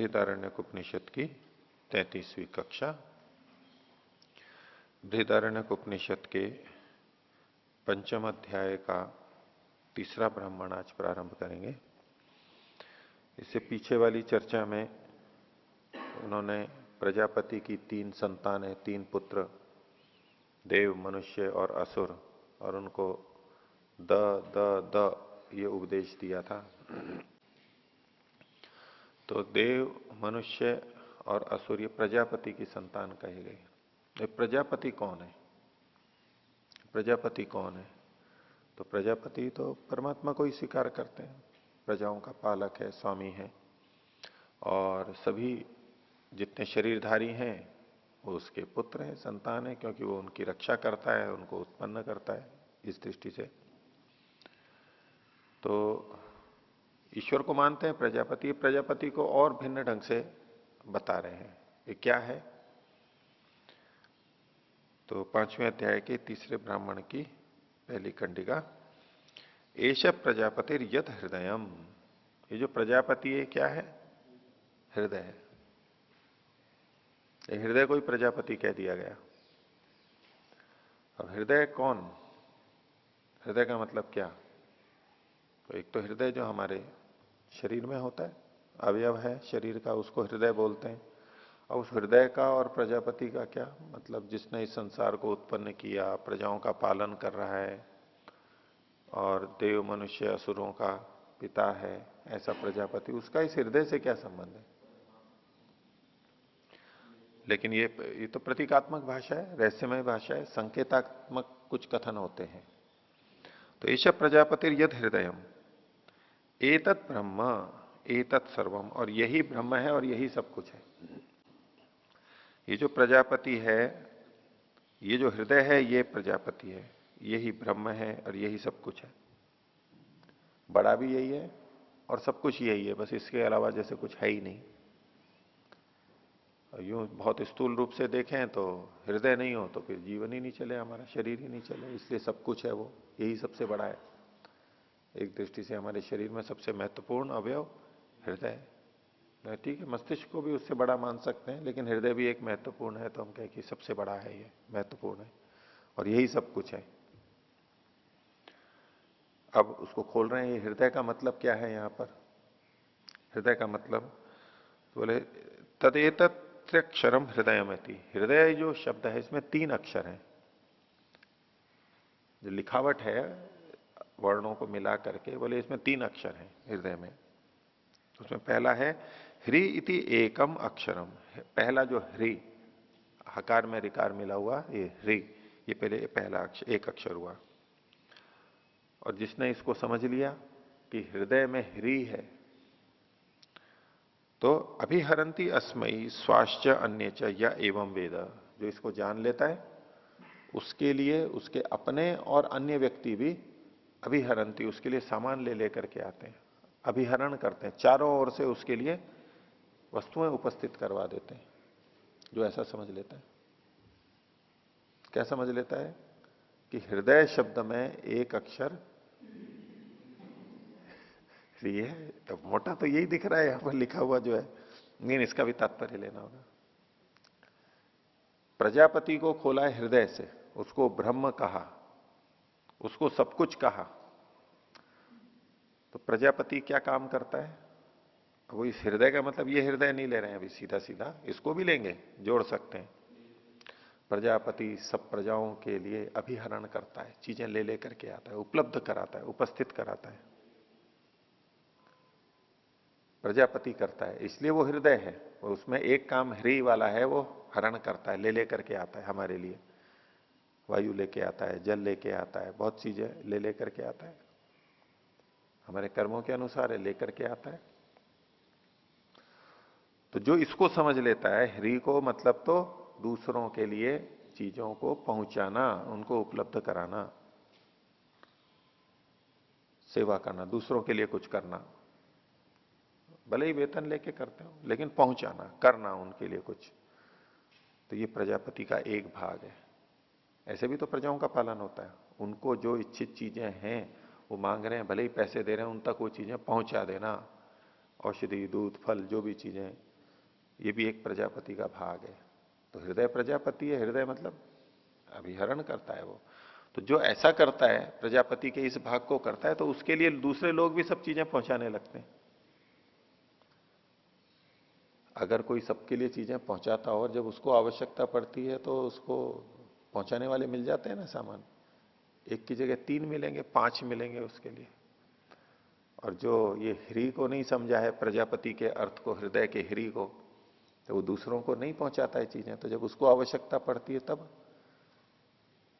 बृहदारण्यक उपनिषद की 33वीं कक्षा। बृहदारण्यक उपनिषद के पंचम अध्याय का तीसरा ब्राह्मण आज प्रारंभ करेंगे। इससे पीछे वाली चर्चा में उन्होंने प्रजापति की 3 संतानें, 3 पुत्र, देव, मनुष्य और असुर, और उनको द द द ये उपदेश दिया था। तो देव, मनुष्य और असुर ये प्रजापति की संतान कही गई। ये प्रजापति कौन है? प्रजापति कौन है? तो प्रजापति तो परमात्मा को ही स्वीकार करते हैं। प्रजाओं का पालक है, स्वामी है, और सभी जितने शरीरधारी हैं वो उसके पुत्र हैं, संतान है, क्योंकि वो उनकी रक्षा करता है, उनको उत्पन्न करता है। इस दृष्टि से तो ईश्वर को मानते हैं प्रजापति। प्रजापति को और भिन्न ढंग से बता रहे हैं। ये क्या है? तो 5वें अध्याय के तीसरे ब्राह्मण की पहली कंडिका, एष प्रजापतिर यत हृदयम। ये जो प्रजापति है क्या है? हृदय है। ये हृदय को ही प्रजापति कह दिया गया। अब हृदय कौन? हृदय का मतलब क्या? तो एक तो हृदय जो हमारे शरीर में होता है, अवयव है शरीर का, उसको हृदय बोलते हैं। और उस हृदय का और प्रजापति का क्या मतलब? जिसने इस संसार को उत्पन्न किया, प्रजाओं का पालन कर रहा है और देव, मनुष्य, असुरों का पिता है, ऐसा प्रजापति, उसका इस हृदय से क्या संबंध है? लेकिन ये तो प्रतीकात्मक भाषा है, रहस्यमय भाषा है, संकेतात्मक कुछ कथन होते हैं। तो ईश प्रजापतिर यद हृदयम एतत् ब्रह्म एतत् सर्वम, और यही ब्रह्म है और यही सब कुछ है। ये जो प्रजापति है, ये जो हृदय है, ये प्रजापति है, यही ब्रह्म है और यही सब कुछ है। बड़ा भी यही है और सब कुछ यही है, बस इसके अलावा जैसे कुछ है ही नहीं। और यूं बहुत स्थूल रूप से देखें तो हृदय नहीं हो तो फिर जीवन ही नहीं चले, हमारा शरीर ही नहीं चले। इसलिए सब कुछ है, वो यही सबसे बड़ा है। एक दृष्टि से हमारे शरीर में सबसे महत्वपूर्ण अवयव हृदय है। ठीक है, मस्तिष्क को भी उससे बड़ा मान सकते हैं, लेकिन हृदय भी एक महत्वपूर्ण है, तो हम कहें कि सबसे बड़ा है, ये महत्वपूर्ण है और यही सब कुछ है। अब उसको खोल रहे हैं। ये हृदय का मतलब क्या है? यहां पर हृदय का मतलब तो बोले तदेतत्क्षरम हृदयमति। हृदय जो शब्द है इसमें 3 अक्षर हैं। जो लिखावट है वर्णों को मिला करके, बोले इसमें 3 अक्षर हैं हृदय में। तो उसमें पहला है ह्री इति एकम अक्षरम। पहला जो ह्री, हकार में ऋकार मिला हुआ, ये ह्री, ये पहले पहला अक्षर, एक अक्षर हुआ। और जिसने इसको समझ लिया कि हृदय में ह्री है, तो अभिहरंती अस्मयी स्वाश्च अन्य च या एवं वेद। जो इसको जान लेता है उसके लिए उसके अपने और अन्य व्यक्ति भी अभिहरंती, उसके लिए सामान ले लेकर के आते हैं, अभिहरण करते हैं, चारों ओर से उसके लिए वस्तुएं उपस्थित करवा देते हैं। जो ऐसा समझ लेता है, क्या समझ लेता है कि हृदय शब्द में एक अक्षर ये है, तो मोटा तो यही दिख रहा है यहां पर लिखा हुआ जो है, लेकिन इसका भी तात्पर्य लेना होगा। प्रजापति को खोला है हृदय से, उसको ब्रह्म कहा, उसको सब कुछ कहा। तो प्रजापति क्या काम करता है? वो इस हृदय का मतलब ये हृदय नहीं ले रहे हैं अभी सीधा सीधा, इसको भी लेंगे, जोड़ सकते हैं। प्रजापति सब प्रजाओं के लिए अभिहरण करता है, चीजें ले लेकर के आता है, उपलब्ध कराता है, उपस्थित कराता है। प्रजापति करता है, इसलिए वो हृदय है। वो उसमें एक काम ह्री वाला है, वो हरण करता है, ले लेकर के आता है हमारे लिए। वायु लेके आता है, जल लेके आता है, बहुत चीजें ले लेकर के आता है, हमारे कर्मों के अनुसार है, लेकर के आता है। तो जो इसको समझ लेता है, ह्री को मतलब तो दूसरों के लिए चीजों को पहुंचाना, उनको उपलब्ध कराना, सेवा करना, दूसरों के लिए कुछ करना, भले ही वेतन लेके करते हो, लेकिन पहुंचाना, करना उनके लिए कुछ। तो ये प्रजापति का एक भाग है। ऐसे भी तो प्रजाओं का पालन होता है, उनको जो इच्छित चीजें हैं वो मांग रहे हैं, भले ही पैसे दे रहे हैं, उन तक वो चीजें पहुंचा देना। औषधि, दूध, फल, जो भी चीजें ये भी एक प्रजापति का भाग है। तो हृदय प्रजापति है, हृदय मतलब अभिहरण करता है वो। तो जो ऐसा करता है, प्रजापति के इस भाग को करता है, तो उसके लिए दूसरे लोग भी सब चीजें पहुंचाने लगते हैं। अगर कोई सबके लिए चीजें पहुंचाता हो और जब उसको आवश्यकता पड़ती है तो उसको पहुंचाने वाले मिल जाते हैं ना सामान। एक की जगह 3 मिलेंगे, 5 मिलेंगे उसके लिए। और जो ये ह्री को नहीं समझा है, प्रजापति के अर्थ को, हृदय के ह्री को, तो वो दूसरों को नहीं पहुंचाता है चीजें। तो जब उसको आवश्यकता पड़ती है तब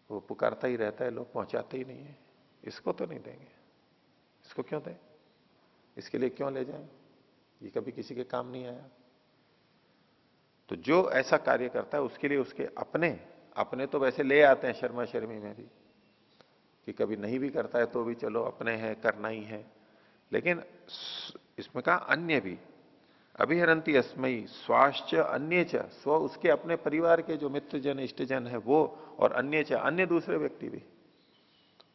वो पुकारता ही रहता है, लोग पहुंचाते ही नहीं है। इसको तो नहीं देंगे, इसको क्यों दें, इसके लिए क्यों ले जाएं, ये कभी किसी के काम नहीं आया। तो जो ऐसा कार्य करता है उसके लिए उसके अपने अपने तो वैसे ले आते हैं शर्मा शर्मी में भी, कि कभी नहीं भी करता है तो भी चलो अपने हैं, करना ही है। लेकिन इसमें कहा अन्य भी, अभिहरंती अस्मयी स्वाश्च अन्य च, स्व उसके अपने परिवार के जो मित्र जन इष्टजन है वो, और अन्य च अन्य दूसरे व्यक्ति भी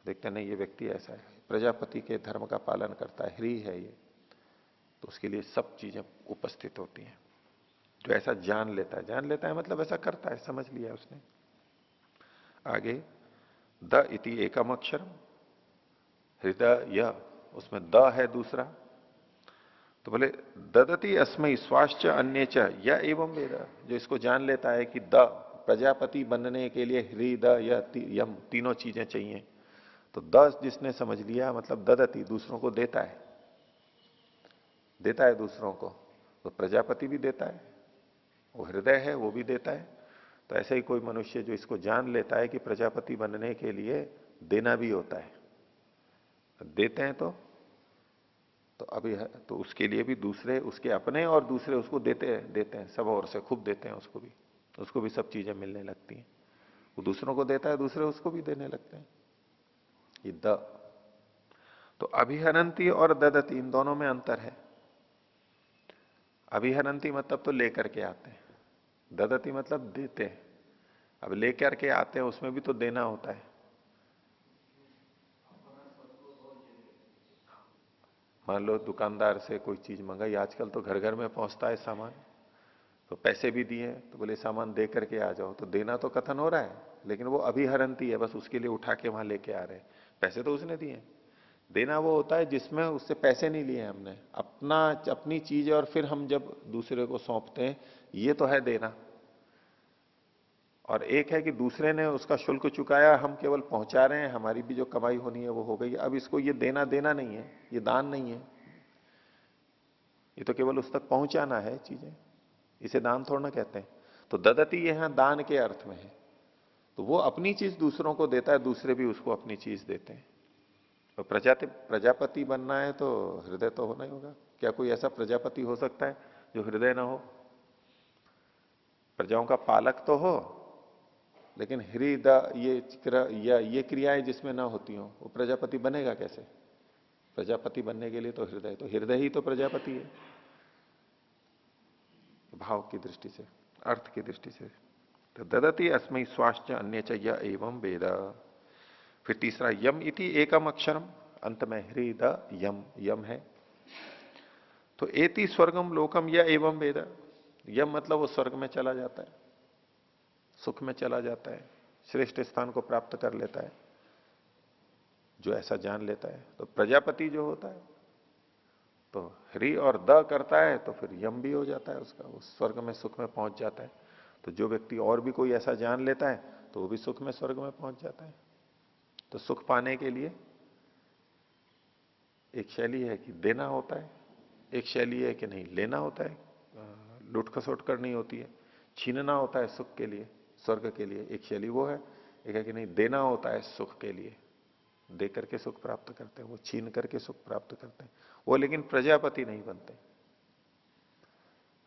देखते नहीं ये व्यक्ति ऐसा है, प्रजापति के धर्म का पालन करता है, ह्री है ये, तो उसके लिए सब चीजें उपस्थित होती हैं। जो ऐसा जान लेता है, जान लेता है मतलब ऐसा करता है, समझ लिया उसने। आगे द इति एकम अक्षरम, हृदय यह, उसमें द है दूसरा। तो बोले ददति अस्मयी स्वाश्च अन्य च या एवं वेद, जो इसको जान लेता है कि द प्रजापति बनने के लिए हृदय यम तीनों चीजें चाहिए। तो द जिसने समझ लिया मतलब ददति दूसरों को देता है, देता है दूसरों को। तो प्रजापति भी देता है, वो हृदय है वो भी देता है। तो ऐसे ही कोई मनुष्य जो इसको जान लेता है कि प्रजापति बनने के लिए देना भी होता है, देते हैं तो अभी है, तो उसके लिए भी दूसरे उसके अपने और दूसरे उसको देते हैं सब ओर से खूब देते हैं उसको भी सब चीजें मिलने लगती हैं। वो दूसरों को देता है, दूसरे उसको भी देने लगते हैं। ये द, तो अभिहरंती और ददती इन दोनों में अंतर है। अभिहरंती मतलब तो लेकर के आते हैं, ददती मतलब देते हैं। अब लेकर के आते हैं उसमें भी तो देना होता है। मान लो दुकानदार से कोई चीज मंगाई, आजकल तो घर घर में पहुंचता है सामान, तो पैसे भी दिए तो बोले सामान दे करके आ जाओ, तो देना तो कथन हो रहा है, लेकिन वो अभिहरंती है, बस उसके लिए उठा के वहां लेके आ रहे हैं। पैसे तो उसने दिए। देना वो होता है जिसमें उससे पैसे नहीं लिए हमने, अपना अपनी चीज है, और फिर हम जब दूसरे को सौंपते हैं, ये तो है देना। और एक है कि दूसरे ने उसका शुल्क चुकाया, हम केवल पहुंचा रहे हैं, हमारी भी जो कमाई होनी है वो हो गई। अब इसको ये देना देना नहीं है, ये दान नहीं है, ये तो केवल उस तक पहुंचाना है चीजें, इसे दान थोड़ा ना कहते हैं। तो ददती यहां दान के अर्थ में है। तो वो अपनी चीज दूसरों को देता है, दूसरे भी उसको अपनी चीज देते हैं। तो प्रजापति बनना है तो हृदय तो होना ही होगा। क्या कोई ऐसा प्रजापति हो सकता है जो हृदय ना हो? प्रजाओं का पालक तो हो, लेकिन हृदय ये क्रियाएं जिसमें ना होती हो, वो प्रजापति बनेगा कैसे? प्रजापति बनने के लिए तो हृदय ही तो प्रजापति है, भाव की दृष्टि से, अर्थ की दृष्टि से। तो ददति अस्मि स्वास्थ्य अन्य च एवं वेद। फिर तीसरा यम इति एकम अक्षरम, अंत में हृदय यम, यम है। तो एति स्वर्गम लोकम या एवं वेद, यम मतलब वो स्वर्ग में चला जाता है, सुख में चला जाता है, श्रेष्ठ स्थान को प्राप्त कर लेता है, जो ऐसा जान लेता है। तो प्रजापति जो होता है तो ह्री और द करता है, तो फिर यम भी हो जाता है उसका, वो स्वर्ग में सुख में पहुंच जाता है। तो जो व्यक्ति और भी कोई ऐसा जान लेता है तो वो भी सुख में स्वर्ग में पहुंच जाता है। तो सुख पाने के लिए एक शैली है कि देना होता है, एक शैली है कि नहीं लेना होता है, लूट खसोट करनी होती है, छीनना होता है सुख के लिए, स्वर्ग के लिए, एक शैली वो है। एक है कि नहीं देना होता है सुख के लिए, दे करके सुख प्राप्त करते हैं, वो छीन करके सुख प्राप्त करते हैं वो, लेकिन प्रजापति नहीं बनते।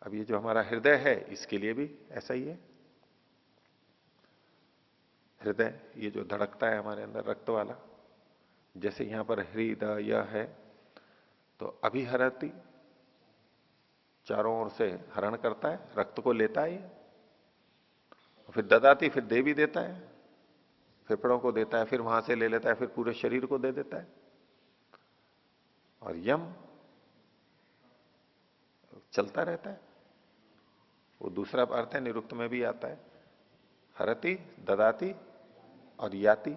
अब ये जो हमारा हृदय है इसके लिए भी ऐसा ही है। हृदय ये जो धड़कता है हमारे अंदर रक्त वाला, जैसे यहां पर हृदय है, तो अभिहरति चारों ओर से हरण करता है, रक्त को लेता है, फिर ददाती फिर दे भी देता है, फेफड़ों को देता है, फिर वहां से ले लेता है, फिर पूरे शरीर को दे देता है। और यम चलता रहता है, वो दूसरा अर्थ है, निरुक्त में भी आता है, हरति, ददाति और याति,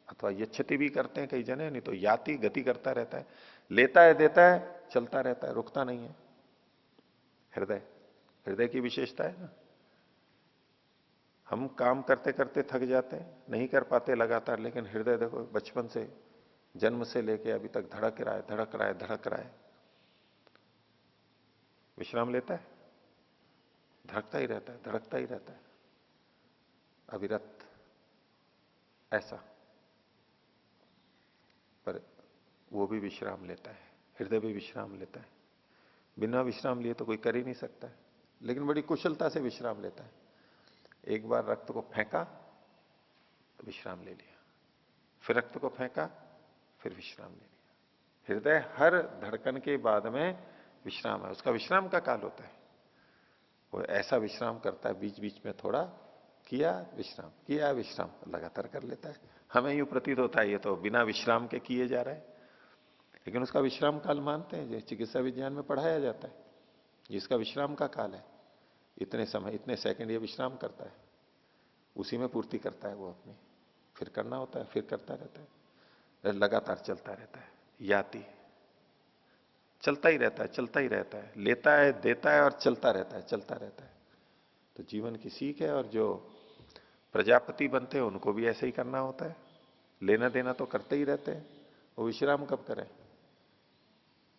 अथवा यच्छति भी करते हैं कई जने, नहीं तो याति, गति करता रहता है, लेता है, देता है, चलता रहता है, रुकता नहीं है। हृदय, हृदय की विशेषता है ना। हम काम करते करते थक जाते हैं, नहीं कर पाते लगातार, लेकिन हृदय देखो बचपन से, जन्म से लेके अभी तक धड़क रहा है, धड़क रहा है, धड़क रहा है। विश्राम लेता है? धड़कता ही रहता है, धड़कता ही रहता है, अविरत, ऐसा। पर वो भी विश्राम लेता है, हृदय भी विश्राम लेता है। बिना विश्राम लिए तो कोई कर ही नहीं सकता है, लेकिन बड़ी कुशलता से विश्राम लेता है। एक बार रक्त को फेंका तो विश्राम ले लिया, फिर रक्त को फेंका, फिर विश्राम ले लिया। हृदय हर धड़कन के बाद में विश्राम है, उसका विश्राम का काल होता है। वो ऐसा विश्राम करता है, बीच बीच में थोड़ा किया विश्राम, किया विश्राम, लगातार कर लेता है। हमें यूं प्रतीत होता है ये तो बिना विश्राम के किए जा रहा है, लेकिन उसका विश्राम काल मानते हैं, जो चिकित्सा विज्ञान में पढ़ाया जाता है, जिसका विश्राम का काल है, इतने समय, इतने सेकंड ये विश्राम करता है, उसी में पूर्ति करता है वो अपनी, फिर करना होता है, फिर करता रहता है, लगातार चलता रहता है। याति, चलता ही रहता है, चलता ही रहता है, लेता है, देता है और चलता रहता है, चलता रहता है। तो जीवन की सीख है। और जो प्रजापति बनते हैं उनको भी ऐसे ही करना होता है, लेना देना तो करते ही रहते हैं। वो विश्राम कब करें?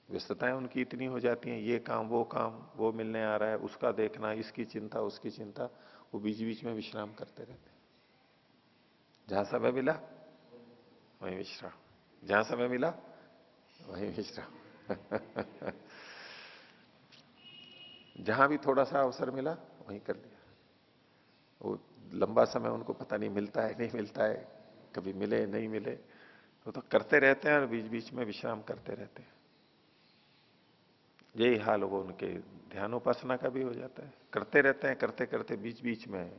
व्यस्तताएं उनकी इतनी हो जाती हैं, ये काम, वो मिलने आ रहा है, उसका देखना, इसकी चिंता, उसकी चिंता, वो बीच बीच में विश्राम करते रहते हैं। जहां समय मिला वहीं विश्राम, जहां समय मिला वहीं विश्राम जहां भी थोड़ा सा अवसर मिला वहीं कर लिया। वो लंबा समय उनको पता नहीं मिलता है, नहीं मिलता है, कभी मिले नहीं मिले, तो करते रहते हैं और बीच बीच में विश्राम करते रहते हैं। यही हाल वो उनके ध्यान उपासना का भी हो जाता है, करते रहते हैं, करते करते बीच बीच में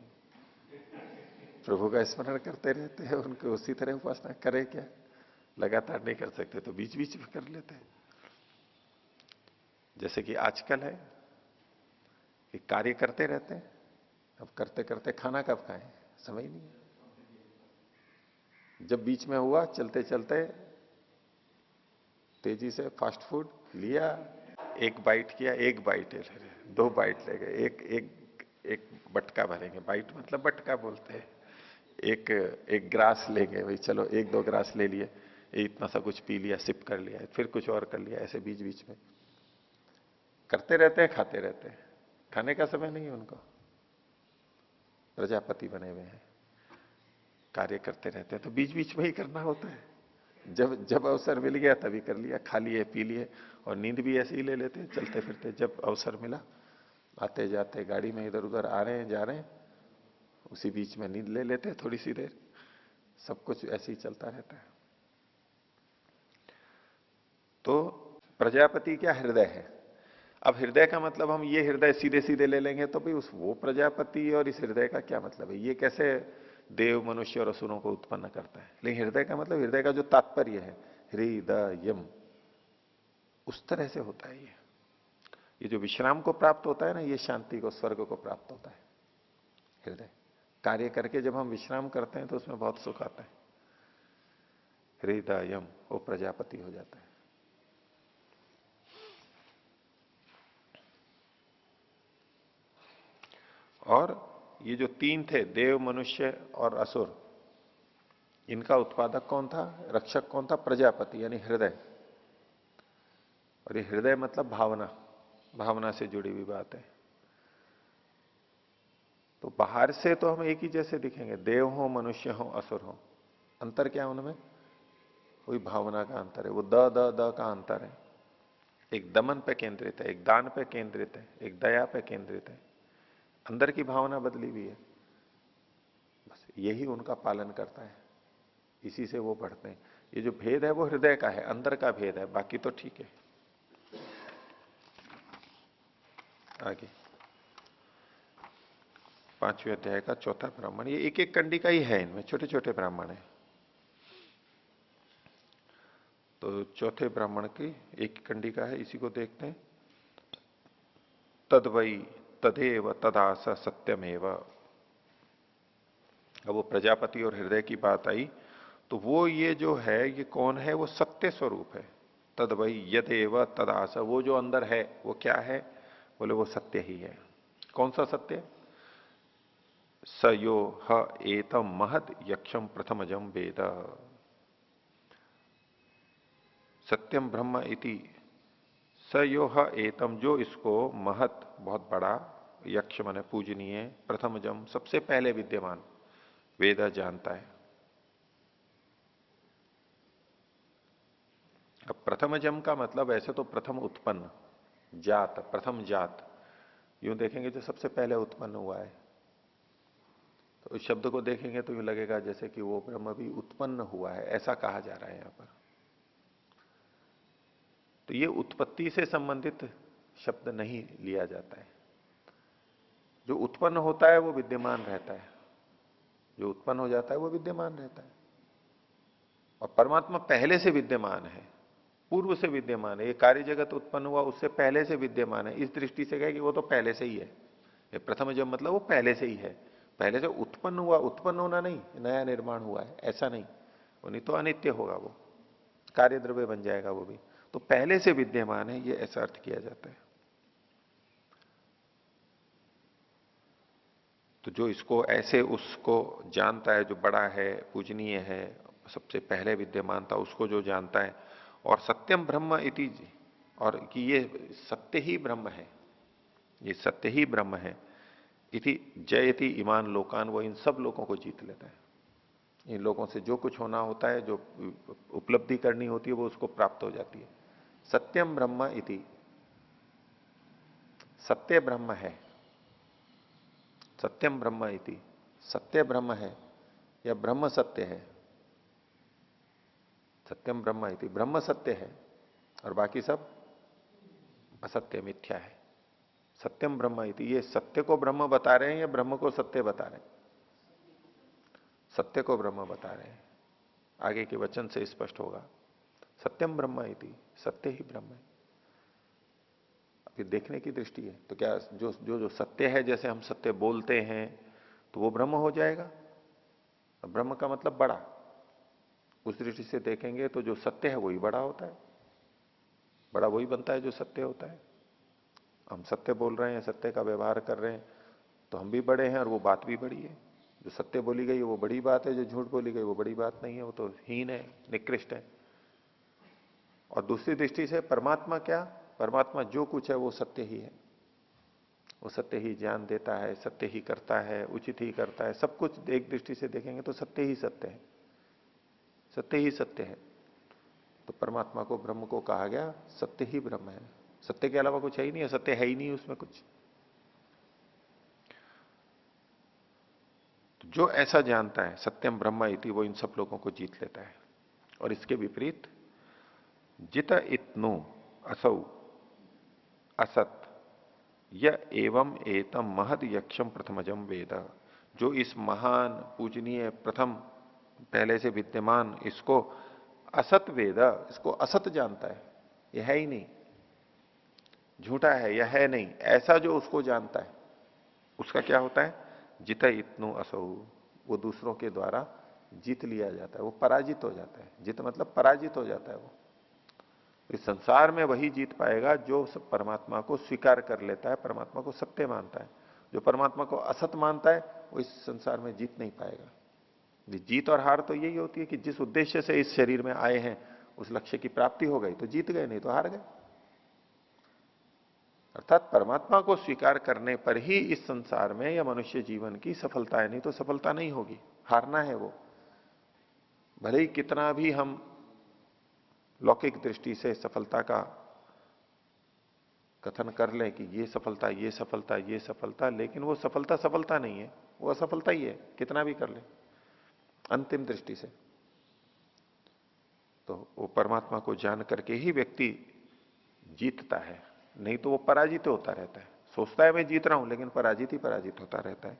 प्रभु का स्मरण करते रहते हैं। उनको उसी तरह उपासना करे क्या, लगातार नहीं कर सकते तो बीच बीच में कर लेते हैं। जैसे कि आजकल है कि कार्य करते रहते हैं, अब करते करते खाना कब खाएं, समय ही नहीं है। जब बीच में हुआ चलते चलते तेजी से फास्ट फूड लिया, एक बाइट किया, एक बाइट ले रहे, दो बाइट ले गए, एक एक एक बटका भरेंगे, बाइट मतलब बटका बोलते हैं, एक एक ग्रास लेंगे, भाई चलो एक दो ग्रास ले लिए, इतना सा कुछ पी लिया, सिप कर लिया, फिर कुछ और कर लिया, ऐसे बीच बीच में करते रहते हैं, खाते रहते हैं। खाने का समय नहीं है उनको, प्रजापति बने हुए हैं, कार्य करते रहते हैं, तो बीच बीच में ही करना होता है। जब जब अवसर मिल गया तभी कर लिया, खा लिए, पी लिए, और नींद भी ऐसे ही ले लेते हैं चलते फिरते। जब अवसर मिला, आते जाते गाड़ी में इधर उधर आ रहे हैं, जा रहे हैं, उसी बीच में नींद ले लेते हैं थोड़ी सी देर। सब कुछ ऐसे ही चलता रहता है। तो प्रजापति क्या हृदय है। अब हृदय का मतलब हम ये हृदय सीधे सीधे ले लेंगे तो भाई उस वो प्रजापति और इस हृदय का क्या मतलब है, ये कैसे देव मनुष्य और असुरों को उत्पन्न करता है। लेकिन हृदय का मतलब, हृदय का जो तात्पर्य है, हृदयम, उस तरह से होता है ये जो विश्राम को प्राप्त होता है ना, ये शांति को, स्वर्ग को प्राप्त होता है। हृदय कार्य करके जब हम विश्राम करते हैं तो उसमें बहुत सुख आता है। हृदयम, वो प्रजापति हो जाता है। और ये जो तीन थे, देव मनुष्य और असुर, इनका उत्पादक कौन था, रक्षक कौन था, प्रजापति यानी हृदय। और ये हृदय मतलब भावना, भावना से जुड़ी हुई बात है। तो बाहर से तो हम एक ही जैसे दिखेंगे, देव हो, मनुष्य हो, असुर हो, अंतर क्या है उनमें, कोई भावना का अंतर है। वो द द द का अंतर है। एक दमन पे केंद्रित है, एक दान पे केंद्रित है, एक दया पे केंद्रित है। अंदर की भावना बदली हुई है, बस यही उनका पालन करता है, इसी से वो बढ़ते हैं। ये जो भेद है वो हृदय का है, अंदर का भेद है, बाकी तो ठीक है। आगे 5वें अध्याय का चौथा ब्राह्मण, ये एक एक कंडी का ही है, इनमें छोटे छोटे ब्राह्मण है। तो चौथे ब्राह्मण की एक कंडी का है, इसी को देखते हैं। तदवई तदेव तदास सत्यमेव। अब वो प्रजापति और हृदय की बात आई, तो वो ये जो है ये कौन है? वो सत्य स्वरूप है। तद वही यदेव तदास, वो जो अंदर है वो क्या है? बोले वो सत्य ही है। कौन सा सत्य? स यो ह एतम महद यक्षम प्रथमजम वेद। सत्यम ब्रह्म इति स यो ह एतम, जो इसको महत बहुत बड़ा, यक्ष माने पूजनीय, प्रथमजम सबसे पहले विद्यमान, वेद जानता है। अब प्रथमजम का मतलब ऐसे तो प्रथम उत्पन्न, जात, प्रथम जात, यूं देखेंगे जो सबसे पहले उत्पन्न हुआ है। तो इस शब्द को देखेंगे तो यूं लगेगा जैसे कि वो ब्रह्म भी उत्पन्न हुआ है, ऐसा कहा जा रहा है यहां पर। तो ये उत्पत्ति से संबंधित शब्द नहीं लिया जाता है। जो उत्पन्न होता है वो विद्यमान रहता है, जो उत्पन्न हो जाता है वो विद्यमान रहता है। और परमात्मा पहले से विद्यमान है, पूर्व से विद्यमान है। ये कार्य जगत उत्पन्न हुआ उससे पहले से विद्यमान है। इस दृष्टि से कहे कि वो तो पहले से ही है। ये प्रथम जब मतलब वो पहले से ही है, पहले से उत्पन्न हुआ, उत्पन्न होना नहीं, नया निर्माण हुआ है ऐसा नहीं। वो नहीं तो अनित्य होगा, वो कार्य द्रव्य बन जाएगा वो भी। तो पहले से विद्यमान है, ये ऐसा अर्थ किया जाता है। तो जो इसको ऐसे उसको जानता है, जो बड़ा है, पूजनीय है, सबसे पहले विद्यमान था, उसको जो जानता है, और सत्यम ब्रह्म इति, और कि ये सत्य ही ब्रह्म है, ये सत्य ही ब्रह्म है, इति जयति ईमान लोकान, वो इन सब लोगों को जीत लेता है। इन लोगों से जो कुछ होना होता है, जो उपलब्धि करनी होती है, वो उसको प्राप्त हो जाती है। सत्यम ब्रह्म इति, सत्य ब्रह्म है, सत्यम ब्रह्म इति, सत्य ब्रह्म है या ब्रह्म सत्य है? सत्यम ब्रह्म इति, ब्रह्म सत्य है और बाकी सब असत्य, मिथ्या है। सत्यम ब्रह्म इति, ये सत्य को ब्रह्म बता रहे हैं या ब्रह्म को सत्य बता रहे हैं? सत्य को ब्रह्म बता रहे हैं, आगे के वचन से स्पष्ट होगा। सत्यम ब्रह्म इति, सत्य ही ब्रह्म है। अभी देखने की दृष्टि है तो क्या जो जो जो सत्य है, जैसे हम सत्य बोलते हैं तो वो ब्रह्म हो जाएगा। ब्रह्म का मतलब बड़ा, उस दृष्टि से देखेंगे तो जो सत्य है वही बड़ा होता है। बड़ा वही बनता है जो सत्य होता है। हम सत्य बोल रहे हैं, सत्य का व्यवहार कर रहे हैं, तो हम भी बड़े हैं और वो बात भी बड़ी है। जो सत्य बोली गई वो बड़ी बात है, जो झूठ बोली गई वो बड़ी बात नहीं है, वो तो हीन है, निकृष्ट है। और दूसरी दृष्टि से परमात्मा क्या? परमात्मा जो कुछ है वो सत्य ही है। वो सत्य ही ज्ञान देता है, सत्य ही करता है, उचित ही करता है, सब कुछ एक दृष्टि से देखेंगे तो सत्य ही सत्य है, सत्य ही सत्य है। तो परमात्मा को, ब्रह्म को कहा गया सत्य ही ब्रह्म है। सत्य के अलावा कुछ है ही नहीं, सत्य है ही नहीं उसमें कुछ। तो जो ऐसा जानता है सत्यम ब्रह्म इति, वो इन सब लोगों को जीत लेता है। और इसके विपरीत जित इतनु असौ असत य एवं एतम महद यक्षम प्रथमजम वेद, जो इस महान पूजनीय प्रथम पहले से विद्यमान इसको असत वेद, इसको असत जानता है, यह है ही नहीं, झूठा है, यह है नहीं, ऐसा जो उसको जानता है उसका क्या होता है? जित इतनु असौ, वो दूसरों के द्वारा जीत लिया जाता है, वो पराजित हो जाता है। जित मतलब पराजित हो जाता है वो। इस संसार में वही जीत पाएगा जो परमात्मा को स्वीकार कर लेता है, परमात्मा को सत्य मानता है। जो परमात्मा को असत मानता है वो इस संसार में जीत नहीं पाएगा। जीत और हार तो यही होती है कि जिस उद्देश्य से इस शरीर में आए हैं उस लक्ष्य की प्राप्ति हो गई तो जीत गए, नहीं तो हार गए। अर्थात परमात्मा को स्वीकार करने पर ही इस संसार में या मनुष्य जीवन की सफलता है, नहीं तो सफलता नहीं होगी, हारना है वो। भले ही कितना भी हम लौकिक दृष्टि से सफलता का कथन कर लें कि ये सफलता, ये सफलता, ये सफलता, लेकिन वो सफलता सफलता नहीं है, वो असफलता ही है, कितना भी कर ले अंतिम दृष्टि से। तो वो परमात्मा को जान करके ही व्यक्ति जीतता है, नहीं तो वो पराजित होता रहता है। सोचता है मैं जीत रहा हूं, लेकिन पराजित ही पराजित होता रहता है।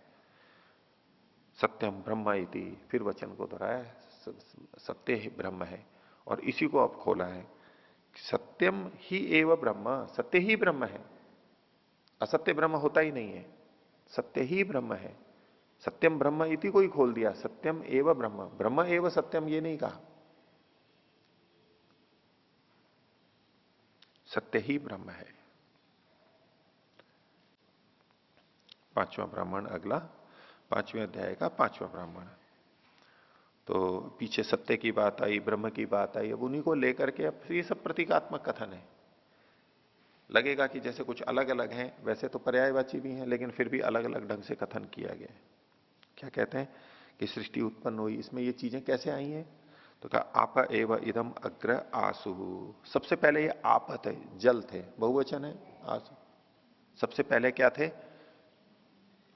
सत्यम ब्रह्म इति, फिर वचन को दोहराया, सत्य ही ब्रह्म है। और इसी को अब खोला है, सत्यम ही एवं ब्रह्म, सत्य ही ब्रह्म है। असत्य ब्रह्म होता ही नहीं है, सत्य ही ब्रह्म है। सत्यम ब्रह्म इति कोई खोल दिया, सत्यम एव ब्रह्म, ब्रह्म एव सत्यम ये नहीं कहा, सत्य ही ब्रह्म है। पांचवा ब्राह्मण अगला, पांचवें अध्याय का पांचवा ब्राह्मण। तो पीछे सत्य की बात आई, ब्रह्म की बात आई, अब उन्हीं को लेकर के अब ये सब प्रतीकात्मक कथन है। लगेगा कि जैसे कुछ अलग अलग हैं, वैसे तो पर्यायवाची भी हैं, लेकिन फिर भी अलग अलग ढंग से कथन किया गया है। क्या कहते हैं कि सृष्टि उत्पन्न हुई, इसमें ये चीजें कैसे आई हैं? तो कहा आप एव इदम अग्र आसु। सबसे पहले ये आप थे, जल थे, बहुवचन है आसु। सबसे पहले क्या थे?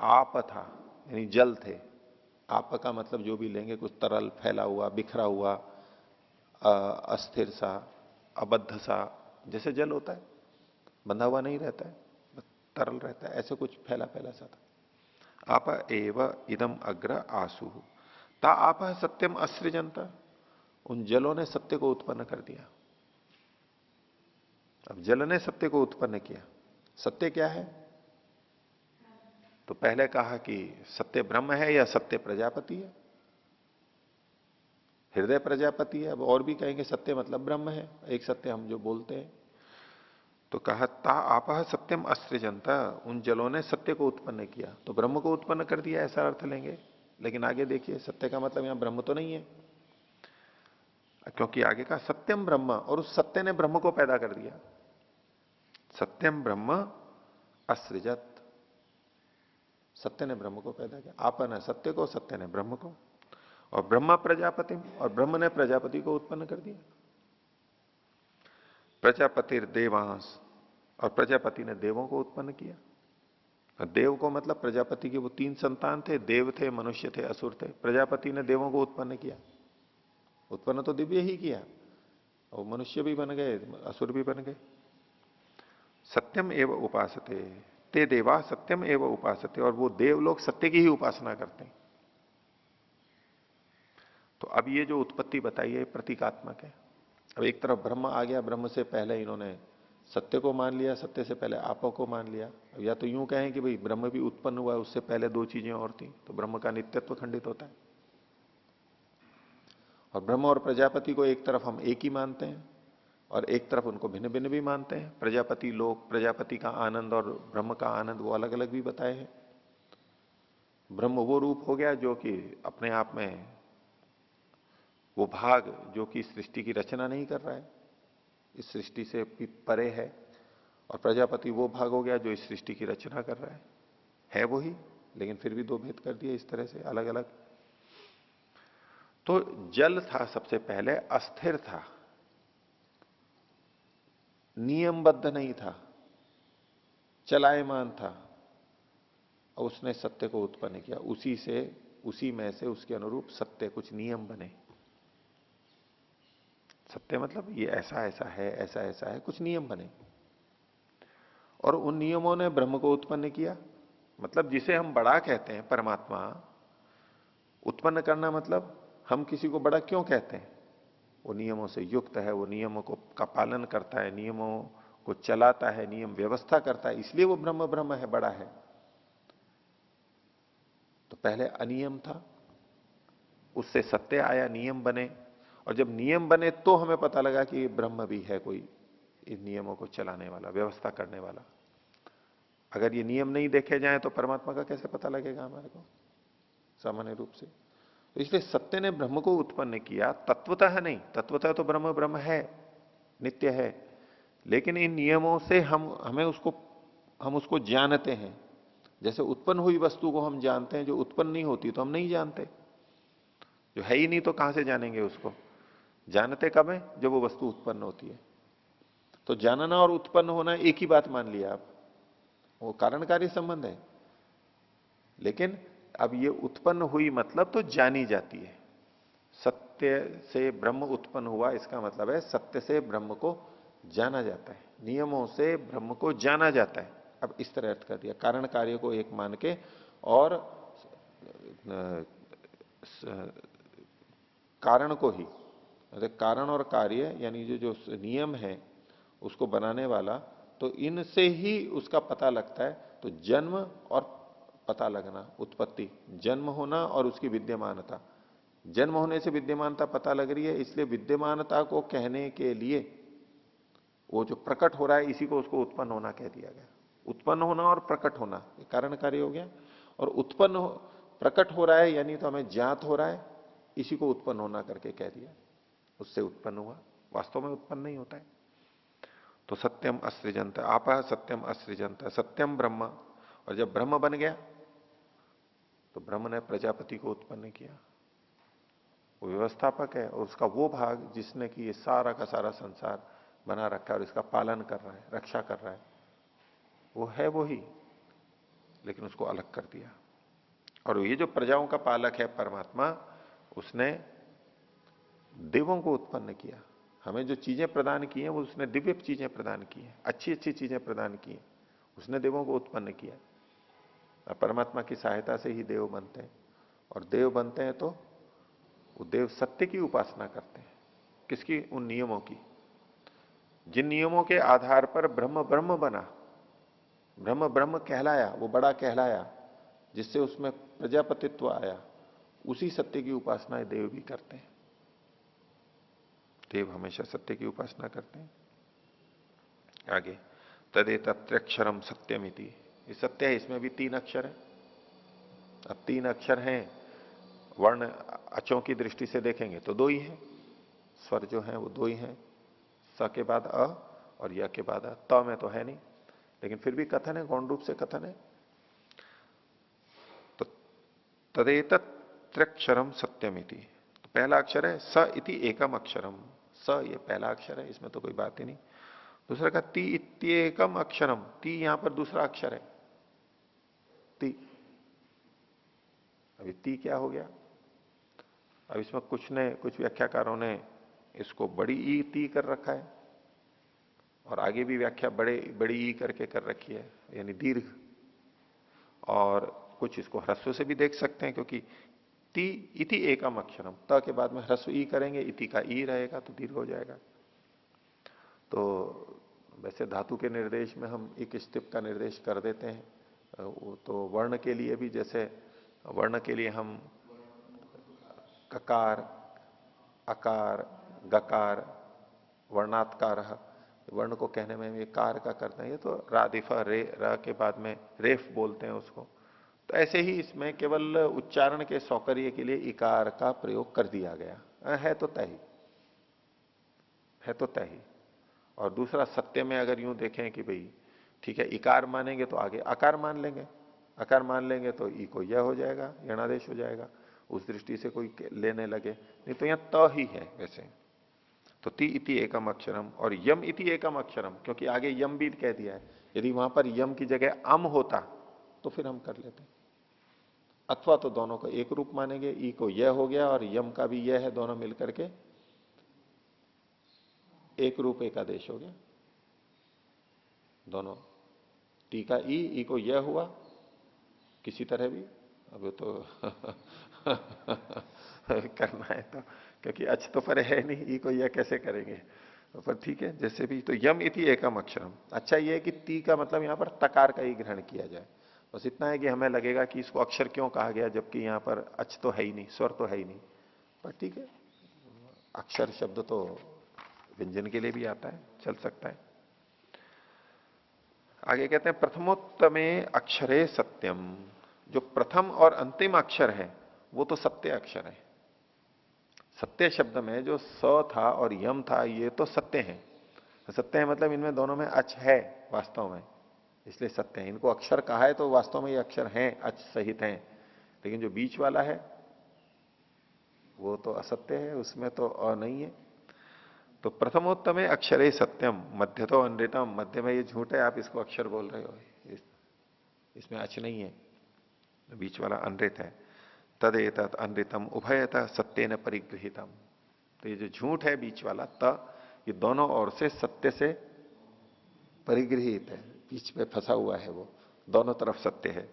आप था, यानी जल थे। आप का मतलब जो भी लेंगे, कुछ तरल फैला हुआ, बिखरा हुआ, अस्थिर सा, अबद्ध सा, जैसे जल होता है, बंधा हुआ नहीं रहता है, तरल रहता है, ऐसे कुछ फैला फैला सा था। आप एव इदम अग्र आसु ता आप सत्यम असृजंता। उन जलों ने सत्य को उत्पन्न कर दिया। अब जल ने सत्य को उत्पन्न किया। सत्य क्या है? तो पहले कहा कि सत्य ब्रह्म है या सत्य प्रजापति है, हृदय प्रजापति है। अब और भी कहेंगे सत्य मतलब ब्रह्म है, एक सत्य हम जो बोलते हैं। तो कहा ता आपह सत्यम अस्त्रजनता, उन जलों ने सत्य को उत्पन्न किया, तो ब्रह्म को उत्पन्न कर दिया, ऐसा अर्थ लेंगे। लेकिन आगे देखिए, सत्य का मतलब यहां ब्रह्म तो नहीं है, क्योंकि आगे का सत्यम ब्रह्म, और उस सत्य ने ब्रह्म को पैदा कर दिया। सत्यम ब्रह्म असृजत, सत्य ने ब्रह्म को पैदा किया। आपन है सत्य को, सत्य ने ब्रह्म को। और ब्रह्मा प्रजापति, और ब्रह्म ने प्रजापति को उत्पन्न कर दिया। प्रजापतिर देवांश, और प्रजापति ने देवों को उत्पन्न किया। देव को मतलब प्रजापति के वो तीन संतान थे, देव थे, मनुष्य थे, असुर थे। प्रजापति ने देवों को उत्पन्न किया। उत्पन्न तो दिव्य ही किया, और मनुष्य भी बन गए, असुर भी बन गए। सत्यम एवं उपासते, ते देवा सत्यम एवं उपासते, और वो देव लोग सत्य की ही उपासना करते हैं। तो अब ये जो उत्पत्ति बताई है प्रतीकात्मक है। अब एक तरफ ब्रह्म आ गया, ब्रह्म से पहले इन्होंने सत्य को मान लिया, सत्य से पहले आपो को मान लिया। अब या तो यूं कहें कि भाई ब्रह्म भी उत्पन्न हुआ, उससे पहले दो चीजें और थी, तो ब्रह्म का नित्यत्व खंडित होता है। और ब्रह्म और प्रजापति को एक तरफ हम एक ही मानते हैं, और एक तरफ उनको भिन्न भिन्न भी मानते हैं। प्रजापति लोग, प्रजापति का आनंद और ब्रह्म का आनंद वो अलग अलग भी बताए हैं। ब्रह्म वो रूप हो गया जो कि अपने आप में वो भाग जो कि सृष्टि की रचना नहीं कर रहा है, इस सृष्टि से परे है। और प्रजापति वो भाग हो गया जो इस सृष्टि की रचना कर रहा है वही, लेकिन फिर भी दो भेद कर दिए इस तरह से अलग अलग। तो जल था सबसे पहले, अस्थिर था, नियमबद्ध नहीं था, चलायमान था, और उसने सत्य को उत्पन्न किया। उसी से, उसी में से उसके अनुरूप सत्य, कुछ नियम बने। सत्य मतलब ये ऐसा ऐसा है, ऐसा ऐसा है, कुछ नियम बने। और उन नियमों ने ब्रह्म को उत्पन्न किया। मतलब जिसे हम बड़ा कहते हैं, परमात्मा उत्पन्न करना, मतलब हम किसी को बड़ा क्यों कहते हैं? वो नियमों से युक्त है, वो नियमों को का पालन करता है, नियमों को चलाता है, नियम व्यवस्था करता है, इसलिए वो ब्रह्म ब्रह्म है, बड़ा है। तो पहले अनियम था, उससे सत्य आया, नियम बने। और जब नियम बने तो हमें पता लगा कि ब्रह्म भी है कोई इन नियमों को चलाने वाला, व्यवस्था करने वाला। अगर ये नियम नहीं देखे जाएं तो परमात्मा का कैसे पता लगेगा हमारे को सामान्य रूप से? तो इसलिए सत्य ने ब्रह्म को उत्पन्न किया, तत्वतः नहीं, तत्वतः तो ब्रह्म ब्रह्म है, नित्य है। लेकिन इन नियमों से हम उसको जानते हैं। जैसे उत्पन्न हुई वस्तु को हम जानते हैं, जो उत्पन्न नहीं होती तो हम नहीं जानते। जो है ही नहीं तो कहां से जानेंगे उसको? जानते कब है? जब वो वस्तु उत्पन्न होती है। तो जानना और उत्पन्न होना एक ही बात मान लिया आप, वो कारण कार्य संबंध है। लेकिन अब ये उत्पन्न हुई मतलब तो जानी जाती है। सत्य से ब्रह्म उत्पन्न हुआ, इसका मतलब है सत्य से ब्रह्म को जाना जाता है, नियमों से ब्रह्म को जाना जाता है। अब इस तरह अर्थ कर दिया, कारण कार्य को एक मान के, और कारण को ही, मतलब कारण और कार्य यानी जो जो नियम है उसको बनाने वाला, तो इनसे ही उसका पता लगता है। तो जन्म और पता लगना, उत्पत्ति, जन्म होना और उसकी विद्यमानता। जन्म होने से विद्यमानता पता लग रही है, इसलिए विद्यमानता को कहने के लिए वो जो प्रकट हो रहा है इसी को उसको उत्पन्न होना कह दिया गया। उत्पन्न होना और प्रकट होना ये कारण कार्य हो गया। और प्रकट हो रहा है यानी तो हमें ज्ञात हो रहा है, इसी को उत्पन्न होना करके कह दिया। उससे उत्पन्न हुआ, वास्तव में उत्पन्न नहीं होता है। तो सत्यम असृजंत आप सत्यम असृजंत, सत्यम ब्रह्म। और जब ब्रह्म बन गया तो ब्रह्म ने प्रजापति को उत्पन्न किया। वो व्यवस्थापक है और उसका वो भाग जिसने कि ये सारा का सारा संसार बना रखा है और इसका पालन कर रहा है, रक्षा कर रहा है, वो है वो ही, लेकिन उसको अलग कर दिया। और ये जो प्रजाओं का पालक है परमात्मा, उसने देवों को उत्पन्न किया। हमें जो चीजें प्रदान की हैं वो उसने दिव्य चीजें प्रदान की हैं, अच्छी अच्छी चीजें प्रदान की हैं, उसने देवों को उत्पन्न किया। और परमात्मा की सहायता से ही देव बनते हैं। और देव बनते हैं तो वो देव सत्य की उपासना करते हैं। किसकी? उन नियमों की, जिन नियमों के आधार पर ब्रह्म ब्रह्म बना, ब्रह्म ब्रह्म कहलाया, वो बड़ा कहलाया, जिससे उसमें प्रजापतित्व आया, उसी सत्य की उपासना देव भी करते हैं। देव हमेशा सत्य की उपासना करते हैं। आगे तदेतत्र्यक्षरम सत्यमिति, ये सत्य है, इसमें भी 3 अक्षर है। अब 3 अक्षर हैं, वर्ण अचों की दृष्टि से देखेंगे तो 2 ही हैं, स्वर जो है वो 2 ही हैं, स के बाद अ और य के बाद अ, त में तो है नहीं, लेकिन फिर भी कथन है, गौण रूप से कथन है। तो तदेतत्र्यक्षरम सत्यमिति, तो पहला अक्षर है स इति एकम अक्षरम, स ये पहला अक्षर है, इसमें तो कोई बात ही नहीं। दूसरा का ती इत्येकम अक्षरम, ती यहां पर दूसरा अक्षर है, ती। अभी ती क्या हो गया? अब इसमें कुछ व्याख्याकारों ने इसको बड़ी ई ती कर रखा है और आगे भी व्याख्या बड़ी ई करके कर रखी है, यानी दीर्घ। और कुछ इसको ह्रस्व से भी देख सकते हैं, क्योंकि ती इति एकम अक्षरम, त के बाद में ह्रस्व ई करेंगे, इति का ई रहेगा तो दीर्घ हो जाएगा। तो वैसे धातु के निर्देश में हम एक स्टिप का निर्देश कर देते हैं। तो वर्ण के लिए भी, जैसे वर्ण के लिए हम ककार, अकार, गकार, वर्णात्कार, वर्ण को कहने में ये कार का करते हैं, ये तो रादिफा रे र के बाद में रेफ बोलते हैं उसको। तो ऐसे ही इसमें केवल उच्चारण के सौकर्य के लिए इकार का प्रयोग कर दिया गया है, तो तय है, तो तय ही। और दूसरा सत्य में अगर यूं देखें कि भाई ठीक है, इकार मानेंगे तो आगे आकार मान लेंगे, आकार मान लेंगे तो ई को यह हो जाएगा, यणादेश हो जाएगा, उस दृष्टि से कोई लेने लगे, नहीं तो यहां त ही है वैसे। तो ती इति एकम अक्षरम और यम इति एकम अक्षरम, क्योंकि आगे यम भी कह दिया है। यदि वहां पर यम की जगह अम होता तो फिर हम कर लेते, अथवा तो दोनों को एक रूप मानेंगे, ई को यह हो गया और यम का भी यह है, दोनों मिलकर के एक रूप एक आदेश हो गया दोनों। टी का ई को यह हुआ किसी तरह भी, अब तो करना है तो, क्योंकि अच्छ तो पर है नहीं, ई को यह कैसे करेंगे, पर ठीक है जैसे भी। तो यम इति एकम अक्षरम, अच्छा यह है कि ती का मतलब यहां पर तकार का ही ग्रहण किया जाए। बस इतना है कि हमें लगेगा कि इसको अक्षर क्यों कहा गया, जबकि यहां पर अच्छ तो है ही नहीं, स्वर तो है ही नहीं, पर ठीक है, अक्षर शब्द तो व्यंजन के लिए भी आता है, चल सकता है। आगे कहते हैं प्रथमोत्तमे अक्षरे सत्यम, जो प्रथम और अंतिम अक्षर है वो तो सत्य अक्षर है। सत्य शब्द में जो स था और यम था ये तो सत्य है। सत्य है मतलब इनमें दोनों में अच है वास्तव में, इसलिए सत्य है। इनको अक्षर कहा है तो वास्तव में ये अक्षर हैं, अच सहित हैं, लेकिन जो बीच वाला है वो तो असत्य है, उसमें तो अ नहीं है। तो प्रथमोत्तमे अक्षरे सत्यम, मध्य तो अनृतम, मध्य में ये झूठ है, आप इसको अक्षर बोल रहे हो, इसमें अच नहीं है, बीच वाला अनृत है। तदेतत अनृतम उभयतः सत्येन परिगृहितम, तो ये जो झूठ है बीच वाला त, ये दोनों ओर से सत्य से परिगृहित है, बीच में फंसा हुआ है, वो दोनों तरफ सत्य है।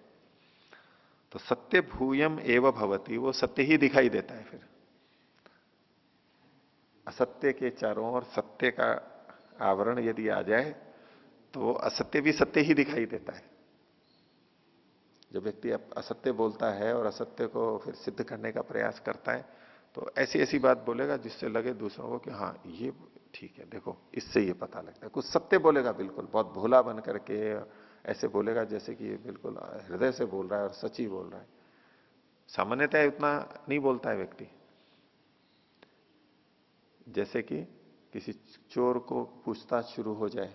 तो सत्य भूयम एव भवती, वो सत्य ही दिखाई देता है। फिर असत्य के चारों ओर सत्य का आवरण यदि आ जाए तो वो असत्य भी सत्य ही दिखाई देता है। जो व्यक्ति असत्य बोलता है और असत्य को फिर सिद्ध करने का प्रयास करता है, तो ऐसी ऐसी बात बोलेगा जिससे लगे दूसरों को कि हाँ ये ठीक है, देखो इससे ये पता लगता है। कुछ सत्य बोलेगा, बिल्कुल बहुत भोला बन करके ऐसे बोलेगा जैसे कि ये बिल्कुल हृदय से बोल रहा है और सच ही बोल रहा है। सामान्यतः उतना नहीं बोलता है व्यक्ति। जैसे कि किसी चोर को पूछताछ शुरू हो जाए,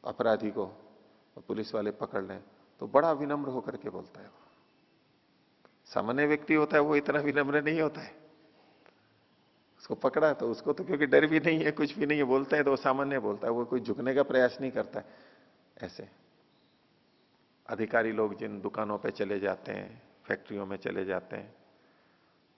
अपराधी को, और पुलिस वाले पकड़ लें, तो बड़ा विनम्र होकर के बोलता है। सामान्य व्यक्ति होता है वो इतना विनम्र नहीं होता है। उसको पकड़ा तो उसको तो क्योंकि डर भी नहीं है, कुछ भी नहीं है, बोलता है तो वो सामान्य बोलता है, वो कोई झुकने का प्रयास नहीं करता है। ऐसे अधिकारी लोग जिन दुकानों पे चले जाते हैं, फैक्ट्रियों में चले जाते हैं,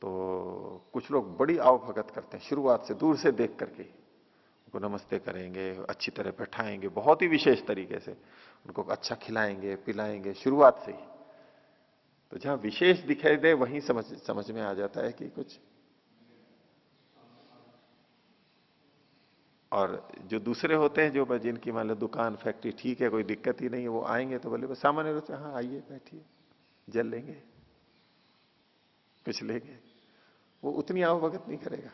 तो कुछ लोग बड़ी आवभगत करते हैं, शुरुआत से दूर से देख करके उनको नमस्ते करेंगे, अच्छी तरह बैठाएंगे, बहुत ही विशेष तरीके से उनको अच्छा खिलाएंगे पिलाएंगे शुरुआत से ही। तो जहां विशेष दिखाई दे वहीं समझ समझ में आ जाता है कि कुछ। और जो दूसरे होते हैं, जो जिनकी मान लो दुकान फैक्ट्री ठीक है, कोई दिक्कत ही नहीं है, वो आएंगे तो बोले बस सामान्य रूप से हाँ आइए बैठिए, जल लेंगे, कुछ लेंगे, वो उतनी आवभगत नहीं करेगा।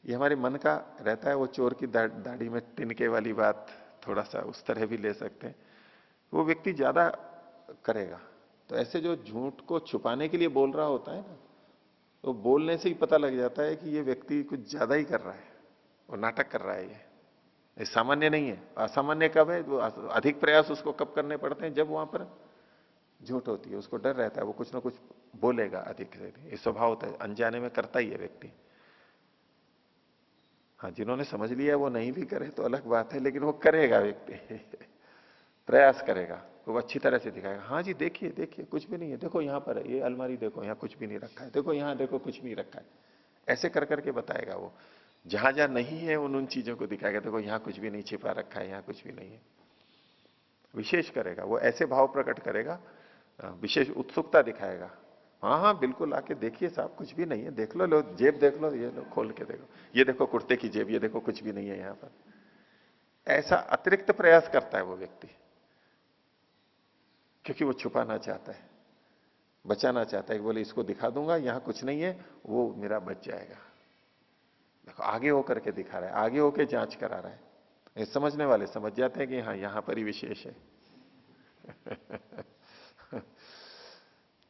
ये हमारे मन का रहता है। वो चोर की दाढ़ी में तिनके वाली बात थोड़ा सा उस तरह भी ले सकते हैं, वो व्यक्ति ज्यादा करेगा। तो ऐसे जो झूठ को छुपाने के लिए बोल रहा होता है ना, तो बोलने से ही पता लग जाता है कि ये व्यक्ति कुछ ज्यादा ही कर रहा है, वो नाटक कर रहा है। ये सामान्य नहीं है। असामान्य कब है? वो अधिक प्रयास उसको कब करने पड़ते हैं? जब वहां पर झूठ होती है, उसको डर रहता है, वो कुछ ना कुछ बोलेगा अधिक से। ये स्वभाव होता है, अनजाने में करता ही है व्यक्ति। हाँ, जिन्होंने समझ लिया वो नहीं भी करे तो अलग बात है, लेकिन वो करेगा व्यक्ति प्रयास करेगा, वो अच्छी तरह से दिखाएगा। हाँ जी देखिए देखिए कुछ भी नहीं है, देखो यहाँ पर है, ये अलमारी देखो यहाँ कुछ भी नहीं रखा है, देखो यहाँ देखो कुछ भी नहीं रखा है, ऐसे कर करके बताएगा वो। जहां जहां नहीं है उन चीजों को दिखाएगा, देखो यहाँ कुछ भी नहीं छिपा रखा है, यहाँ कुछ भी नहीं है। विशेष करेगा वो, ऐसे भाव प्रकट करेगा, विशेष उत्सुकता दिखाएगा। हाँ हाँ बिल्कुल आके देखिए साहब, कुछ भी नहीं है, देख लो, लो जेब देख लो, ये लो खोल के देखो, ये देखो कुर्ते की जेब, ये देखो कुछ भी नहीं है यहाँ पर। ऐसा अतिरिक्त प्रयास करता है वो व्यक्ति, क्योंकि वो छुपाना चाहता है, बचाना चाहता है कि बोले इसको दिखा दूंगा यहां कुछ नहीं है, वो मेरा बच जाएगा। देखो आगे होकर के दिखा रहा है, आगे होकर जांच करा रहा है। ये समझने वाले समझ जाते हैं कि हाँ यहां पर ही विशेष है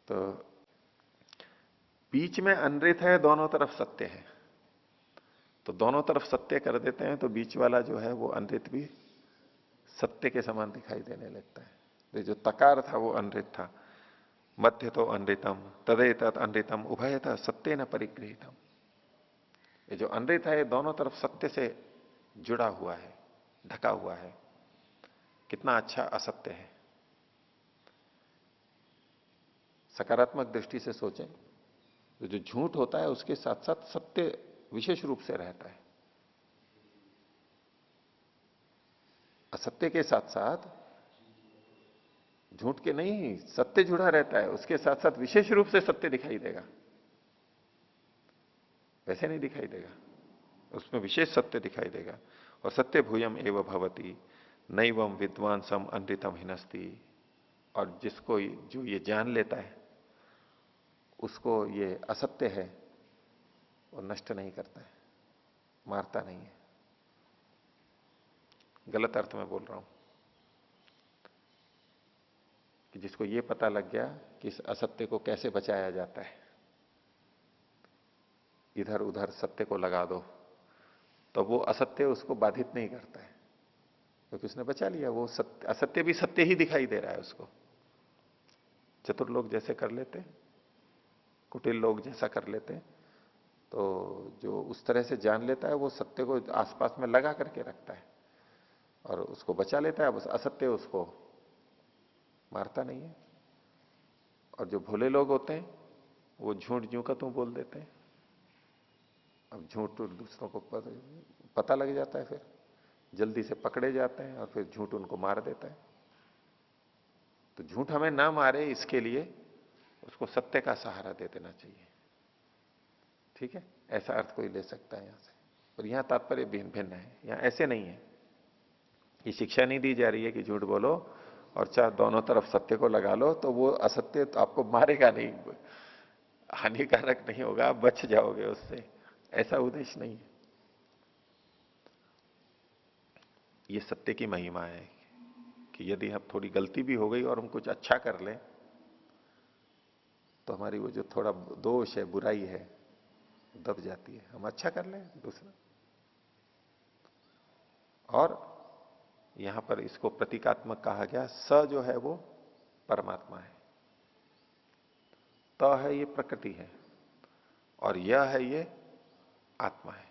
तो बीच में अनृत है, दोनों तरफ सत्य है, तो दोनों तरफ सत्य कर देते हैं, तो बीच वाला जो है वो अनृत भी सत्य के समान दिखाई देने लगता है। तो जो तकार था वो अनृत था, मध्य तो अनृतम तदेतत अनृतम उभयतः सत्य न परिगृहितम। ये जो अनृत है, दोनों तरफ सत्य से जुड़ा हुआ है, ढका हुआ है। कितना अच्छा असत्य है। सकारात्मक दृष्टि से सोचें तो जो झूठ होता है उसके साथ साथ सत्य विशेष रूप से रहता है। असत्य के साथ साथ झूठ के नहीं, सत्य जुड़ा रहता है, उसके साथ साथ विशेष रूप से सत्य दिखाई देगा, वैसे नहीं दिखाई देगा, उसमें विशेष सत्य दिखाई देगा। और सत्य भूयम एव भवती नैवम विद्वान सम अनृतम हिनस्ति। और जिसको जो ये जान लेता है उसको ये असत्य है वो नष्ट नहीं करता है, मारता नहीं है। गलत अर्थ में बोल रहा हूं कि जिसको ये पता लग गया कि इस असत्य को कैसे बचाया जाता है, इधर उधर सत्य को लगा दो, तो वो असत्य उसको बाधित नहीं करता है, क्योंकि उसने बचा लिया। वो सत्य, असत्य भी सत्य ही दिखाई दे रहा है उसको। चतुर लोग जैसे कर लेते हैं, कुटिल लोग जैसा कर लेते हैं, तो जो उस तरह से जान लेता है वो सत्य को आसपास में लगा करके रखता है और उसको बचा लेता है। बस असत्य उसको मारता नहीं है। और जो भोले लोग होते हैं वो झूठ ज्यों का त्यों बोल देते हैं। अब झूठ दूसरों को पता लग जाता है, फिर जल्दी से पकड़े जाते हैं और फिर झूठ उनको मार देता है। तो झूठ हमें ना मारे इसके लिए उसको सत्य का सहारा दे देना चाहिए। ठीक है, ऐसा अर्थ कोई ले सकता है यहां से। और यहां तात्पर्य भिन्न भिन्न है, यहां ऐसे नहीं है। ये शिक्षा नहीं दी जा रही है कि झूठ बोलो और चाहे दोनों तरफ सत्य को लगा लो तो वो असत्य तो आपको मारेगा नहीं, हानिकारक नहीं होगा, आप बच जाओगे उससे, ऐसा उद्देश्य नहीं है। ये सत्य की महिमा है कि यदि हम थोड़ी गलती भी हो गई और हम कुछ अच्छा कर लें तो हमारी वो जो थोड़ा दोष है, बुराई है, दब जाती है, हम अच्छा कर लें दूसरा। और यहां पर इसको प्रतीकात्मक कहा गया। स जो है वो परमात्मा है, त है ये प्रकृति है, और यह है ये आत्मा है।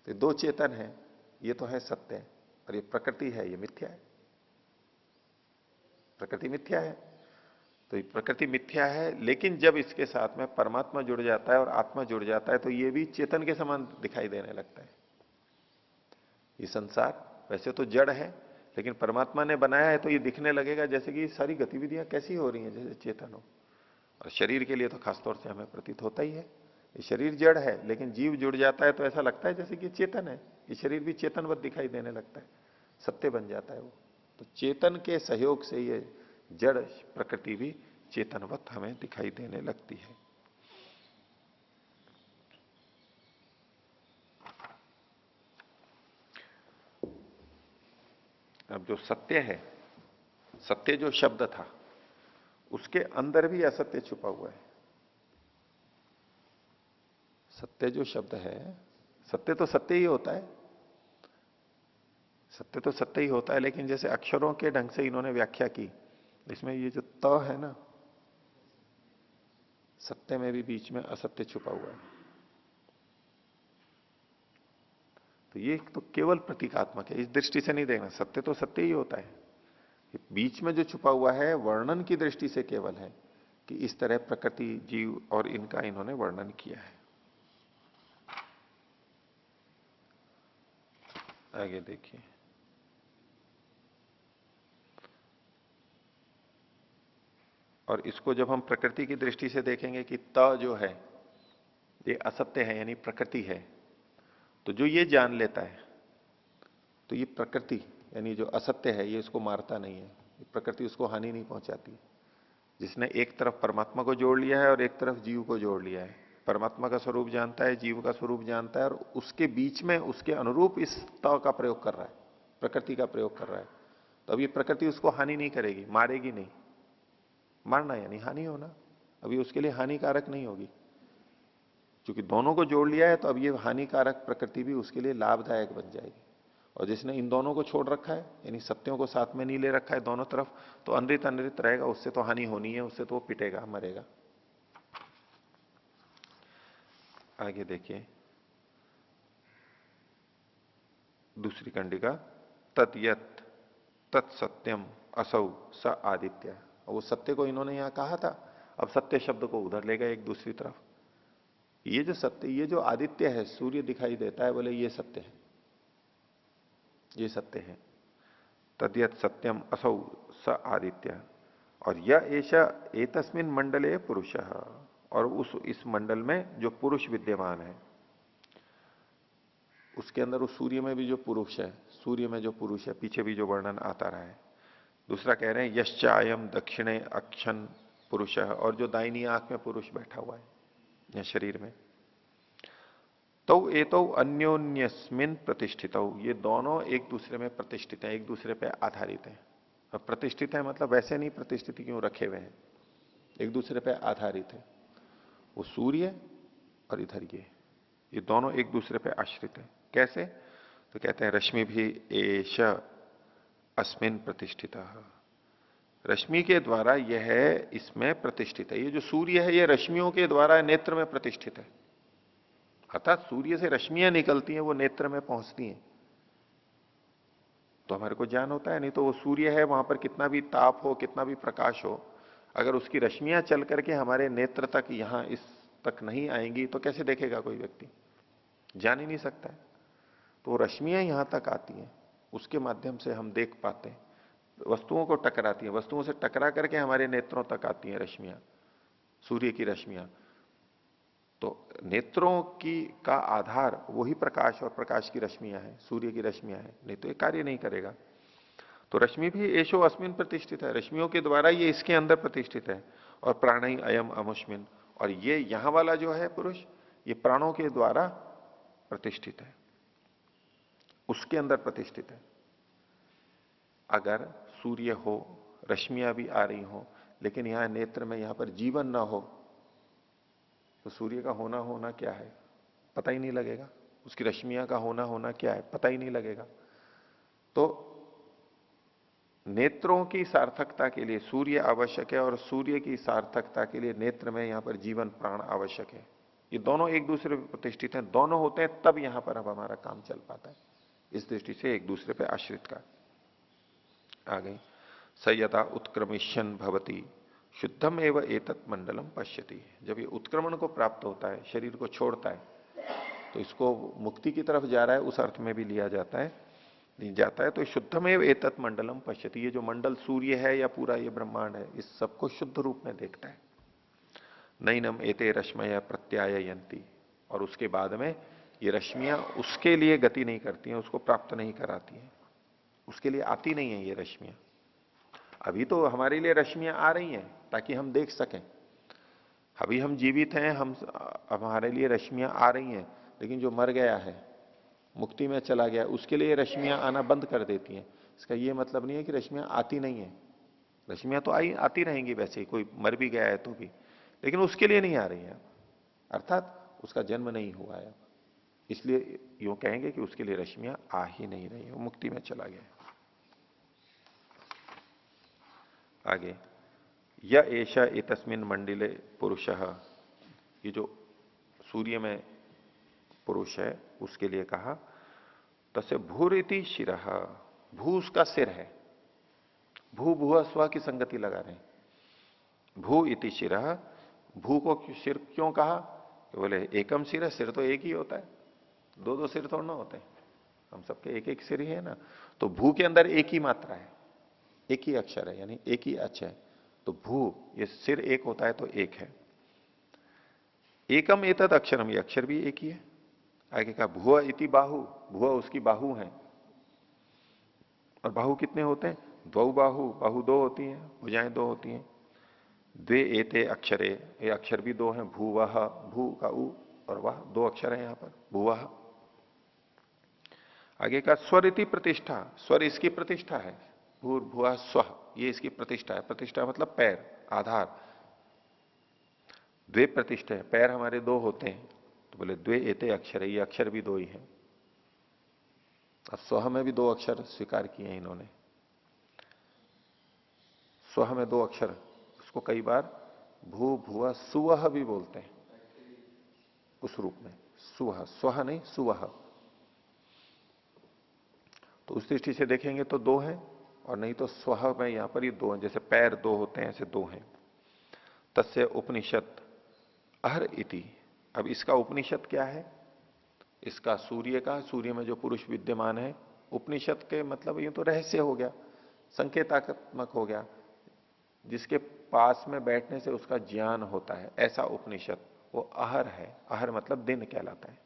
तो दो चेतन है, ये तो है सत्य, और ये प्रकृति है, ये मिथ्या है। प्रकृति मिथ्या है, तो ये प्रकृति मिथ्या है, लेकिन जब इसके साथ में परमात्मा जुड़ जाता है और आत्मा जुड़ जाता है तो ये भी चेतन के समान दिखाई देने लगता है। ये संसार वैसे तो जड़ है, लेकिन परमात्मा ने बनाया है तो ये दिखने लगेगा जैसे कि सारी गतिविधियां कैसी हो रही हैं, जैसे चेतन हो। और शरीर के लिए तो खासतौर से हमें प्रतीत होता ही है। ये शरीर जड़ है, लेकिन जीव जुड़ जाता है तो ऐसा लगता है जैसे कि चेतन है। ये शरीर भी चेतनवत दिखाई देने लगता है, सत्य बन जाता है वो। तो चेतन के सहयोग से ये जड़ प्रकृति भी चेतनवत हमें दिखाई देने लगती है। अब जो सत्य है, सत्य जो शब्द था उसके अंदर भी असत्य छुपा हुआ है। सत्य जो शब्द है, सत्य तो सत्य ही होता है, सत्य तो सत्य ही होता है, लेकिन जैसे अक्षरों के ढंग से इन्होंने व्याख्या की, इसमें ये जो त है ना, सत्य में भी बीच में असत्य छुपा हुआ है। तो ये तो केवल प्रतीकात्मक है, इस दृष्टि से नहीं देखना, सत्य तो सत्य ही होता है। बीच में जो छुपा हुआ है वर्णन की दृष्टि से केवल है कि इस तरह प्रकृति, जीव और इनका इन्होंने वर्णन किया है। आगे देखिए, और इसको जब हम प्रकृति की दृष्टि से देखेंगे कि त जो है ये असत्य है, यानी प्रकृति है, तो जो ये जान लेता है तो ये प्रकृति यानी जो असत्य है ये इसको मारता नहीं है, प्रकृति उसको हानि नहीं पहुंचाती। जिसने एक तरफ परमात्मा को जोड़ लिया है और एक तरफ जीव को जोड़ लिया है, परमात्मा का स्वरूप जानता है, जीव का स्वरूप जानता है, और उसके बीच में उसके अनुरूप इस त का प्रयोग कर रहा है, प्रकृति का प्रयोग कर रहा है, तो अब ये प्रकृति उसको हानि नहीं करेगी, मारेगी नहीं। मारना यानी हानि होना, अभी उसके लिए हानिकारक नहीं होगी, क्योंकि दोनों को जोड़ लिया है तो अब ये हानिकारक प्रकृति भी उसके लिए लाभदायक बन जाएगी। और जिसने इन दोनों को छोड़ रखा है, यानी सत्यों को साथ में नहीं ले रखा है दोनों तरफ, तो अनृत अनृत रहेगा, उससे तो हानि होनी है, उससे तो वो पिटेगा, मरेगा। आगे देखिए दूसरी कंडिका, तत्यत तत्सत्यम असौ स आदित्य। वो सत्य को इन्होंने यहां कहा था, अब सत्य शब्द को उधर ले गए एक दूसरी तरफ। ये जो सत्य, ये जो आदित्य है, सूर्य दिखाई देता है, बोले ये सत्य है, ये सत्य है। तद्यत सत्यम असौ स आदित्य, और यह ऐसा एतस्मिन मंडले पुरुष, और उस इस मंडल में जो पुरुष विद्यमान है, उसके अंदर उस सूर्य में भी जो पुरुष है, सूर्य में जो पुरुष है, पीछे भी जो वर्णन आता रहा है। दूसरा कह रहे हैं यश्चायम दक्षिणे अक्षन पुरुष, और जो दाहिनी आंख में पुरुष बैठा हुआ है या शरीर में। तो एतो अन्योन्यस्मिन प्रतिष्ठित, ये दोनों एक दूसरे में प्रतिष्ठित हैं, एक दूसरे पे आधारित हैं। अब प्रतिष्ठित है मतलब वैसे नहीं प्रतिष्ठित क्यों रखे हुए हैं, एक दूसरे पे आधारित है। वो सूर्य और इधर ये दोनों एक दूसरे पे आश्रित है। कैसे? तो कहते हैं रश्मि भी एश अस्मिन प्रतिष्ठित, रश्मि के द्वारा यह इसमें प्रतिष्ठित है। ये जो सूर्य है ये रश्मियों के द्वारा नेत्र में प्रतिष्ठित है, अर्थात सूर्य से रश्मियां निकलती हैं, वो नेत्र में पहुंचती हैं तो हमारे को ज्ञान होता है। नहीं तो वो सूर्य है, वहां पर कितना भी ताप हो, कितना भी प्रकाश हो, अगर उसकी रश्मियां चल करके हमारे नेत्र तक, यहां इस तक नहीं आएंगी तो कैसे देखेगा कोई व्यक्ति, जान ही नहीं सकता है। तो वो रश्मियां यहां तक आती हैं, उसके माध्यम से हम देख पाते हैं, वस्तुओं को टकराती हैं, वस्तुओं से टकरा करके हमारे नेत्रों तक आती हैं रश्मियां, सूर्य की रश्मियां। तो नेत्रों की का आधार वही प्रकाश और प्रकाश की रश्मियां हैं, सूर्य की रश्मियां हैं, नहीं तो ये कार्य नहीं करेगा। तो रश्मि भी एशो अस्मिन प्रतिष्ठित है, रश्मियों के द्वारा ये इसके अंदर प्रतिष्ठित है। और प्राणी अयम अमुष्मिन, और ये यहां वाला जो है पुरुष, ये प्राणों के द्वारा प्रतिष्ठित है, उसके अंदर प्रतिष्ठित है। अगर सूर्य हो, रश्मियां भी आ रही हो, लेकिन यहां नेत्र में यहां पर जीवन ना हो, तो सूर्य का होना होना क्या है पता ही नहीं लगेगा, उसकी रश्मियां का होना होना क्या है पता ही नहीं लगेगा। तो नेत्रों की सार्थकता के लिए सूर्य आवश्यक है, और सूर्य की सार्थकता के लिए नेत्र में यहां पर जीवन प्राण आवश्यक है। ये दोनों एक दूसरे पर प्रतिष्ठित हैं, दोनों होते हैं तब यहां पर अब हमारा काम चल पाता है। इस दृष्टि से एक दूसरे पर आश्रित का आ गई। सयदा उत्क्रमिष्यन भवती शुद्धम एवं एतत् मंडलम पश्यति। जब ये उत्क्रमण को प्राप्त होता है, शरीर को छोड़ता है, तो इसको मुक्ति की तरफ जा रहा है उस अर्थ में भी लिया जाता है, नहीं जाता है। तो शुद्धमेव एतत् मंडलम पश्यति, ये जो मंडल सूर्य है या पूरा ये ब्रह्मांड है, इस सबको शुद्ध रूप में देखता है। नैनम एते रश्मय प्रत्याययन्ति, और उसके बाद में ये रश्मियां उसके लिए गति नहीं करती हैं, उसको प्राप्त नहीं कराती हैं, उसके लिए आती नहीं है ये रश्मियां। अभी तो हमारे लिए रश्मियां आ रही हैं ताकि हम देख सकें, अभी हम जीवित हैं, हम हमारे लिए रश्मियां आ रही हैं, लेकिन जो मर गया है, मुक्ति में चला गया, उसके लिए रश्मियां आना बंद कर देती हैं। इसका ये मतलब नहीं है कि रश्मियां आती नहीं है, रश्मियां तो आती रहेंगी वैसे ही, कोई मर भी गया है तो भी, लेकिन उसके लिए नहीं आ रही है, अर्थात उसका जन्म नहीं हुआ है। इसलिए यूं कहेंगे कि उसके लिए रश्मियां आ ही नहीं रही है, वो मुक्ति में चला गया। आगे, य एषा एतस्मिन् मंडिले पुरुषः, ये जो सूर्य में पुरुष है उसके लिए कहा, तस्य भूरिति शिरः, भू उसका सिर है, भू भुआ स्व की संगति लगा रहे हैं। भू इति शिरः, भू को सिर क्यों कहा, बोले एकम सिर, सिर तो एक ही होता है, दो दो सिर थोड़ा ना होते हैं, हम सबके एक एक सिर ही है ना। तो भू के अंदर एक ही मात्रा है, एक ही अक्षर है, यानी एक ही अच है। तो भू, ये सिर एक होता है तो एक है। एकम एतद अक्षरम, ये अक्षर भी एक ही है। आगे कहा भुआ इति बाहु, भुआ उसकी बाहु है। और बाहु कितने होते हैं, द्वौ बाहु, बाहु दो होती हैं, भुजाएं दो होती हैं। द्वे एते अक्षरे, ये अक्षर भी दो हैं, भूवह, भू का उ और वह दो अक्षर है यहां पर, भूवह। आगे का स्वर इति प्रतिष्ठा, स्वर इसकी प्रतिष्ठा है, भूर भुआ स्व, ये इसकी प्रतिष्ठा है। प्रतिष्ठा मतलब पैर, आधार। द्वे प्रतिष्ठा है, पैर हमारे दो होते हैं, तो बोले द्वे एते अक्षर है, ये अक्षर भी दो ही है। अब स्व में भी दो अक्षर स्वीकार किए हैं इन्होंने, स्व में दो अक्षर, उसको कई बार भू भुआ सुवह भी बोलते हैं उस रूप में, सुवह, स्व नहीं सुवह। तो उस दृष्टि से देखेंगे तो दो हैं, और नहीं तो स्व में यहां पर ये दो हैं, जैसे पैर दो होते हैं ऐसे दो हैं। तस्य उपनिषद अहर इति, अब इसका उपनिषद क्या है, इसका सूर्य का, सूर्य में जो पुरुष विद्यमान है, उपनिषद के मतलब ये तो रहस्य हो गया, संकेतात्मक हो गया, जिसके पास में बैठने से उसका ज्ञान होता है, ऐसा उपनिषद वो अहर है। अहर मतलब दिन कहलाता है।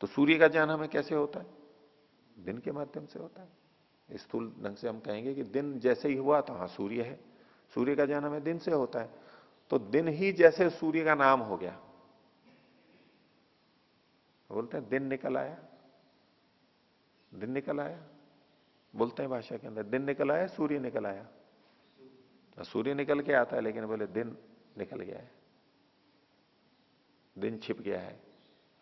तो सूर्य का ज्ञान हमें कैसे होता है, दिन के माध्यम से होता है। स्थूल ढंग से हम कहेंगे कि दिन जैसे ही हुआ तो हाँ सूर्य है, सूर्य का ज्ञान हमें दिन से होता है। तो दिन ही जैसे सूर्य का नाम हो गया, बोलते हैं दिन निकल आया, दिन निकल आया, बोलते हैं भाषा के अंदर, दिन निकल आया, सूर्य निकल आया। तो सूर्य निकल के आता है, लेकिन बोले दिन निकल गया है, दिन छिप गया है।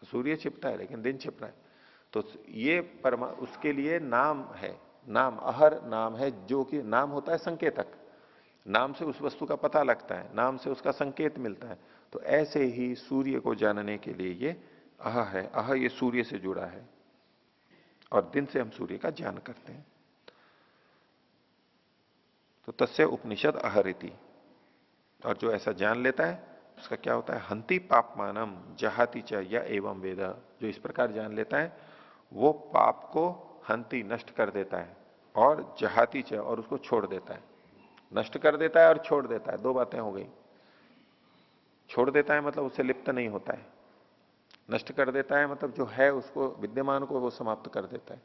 सूर्य छिपता है लेकिन दिन छिप रहा है। तो ये परमा उसके लिए नाम है, नाम अहर नाम है, जो कि नाम होता है संकेतक, नाम से उस वस्तु का पता लगता है, नाम से उसका संकेत मिलता है। तो ऐसे ही सूर्य को जानने के लिए ये अह है, अह ये सूर्य से जुड़ा है, और दिन से हम सूर्य का ज्ञान करते हैं। तो तस्य उपनिषद अहरिति, और जो ऐसा जान लेता है उसका क्या होता है, हंति पापमानम जहाति च या एवं वेद, जो इस प्रकार जान लेता है वो पाप को हंति नष्ट कर देता है, और जहाति च और उसको छोड़ देता है। नष्ट कर देता है और छोड़ देता है, दो बातें हो गई। छोड़ देता है मतलब उससे लिप्त नहीं होता है, नष्ट कर देता है मतलब जो है उसको, विद्यमान को वो समाप्त कर देता है,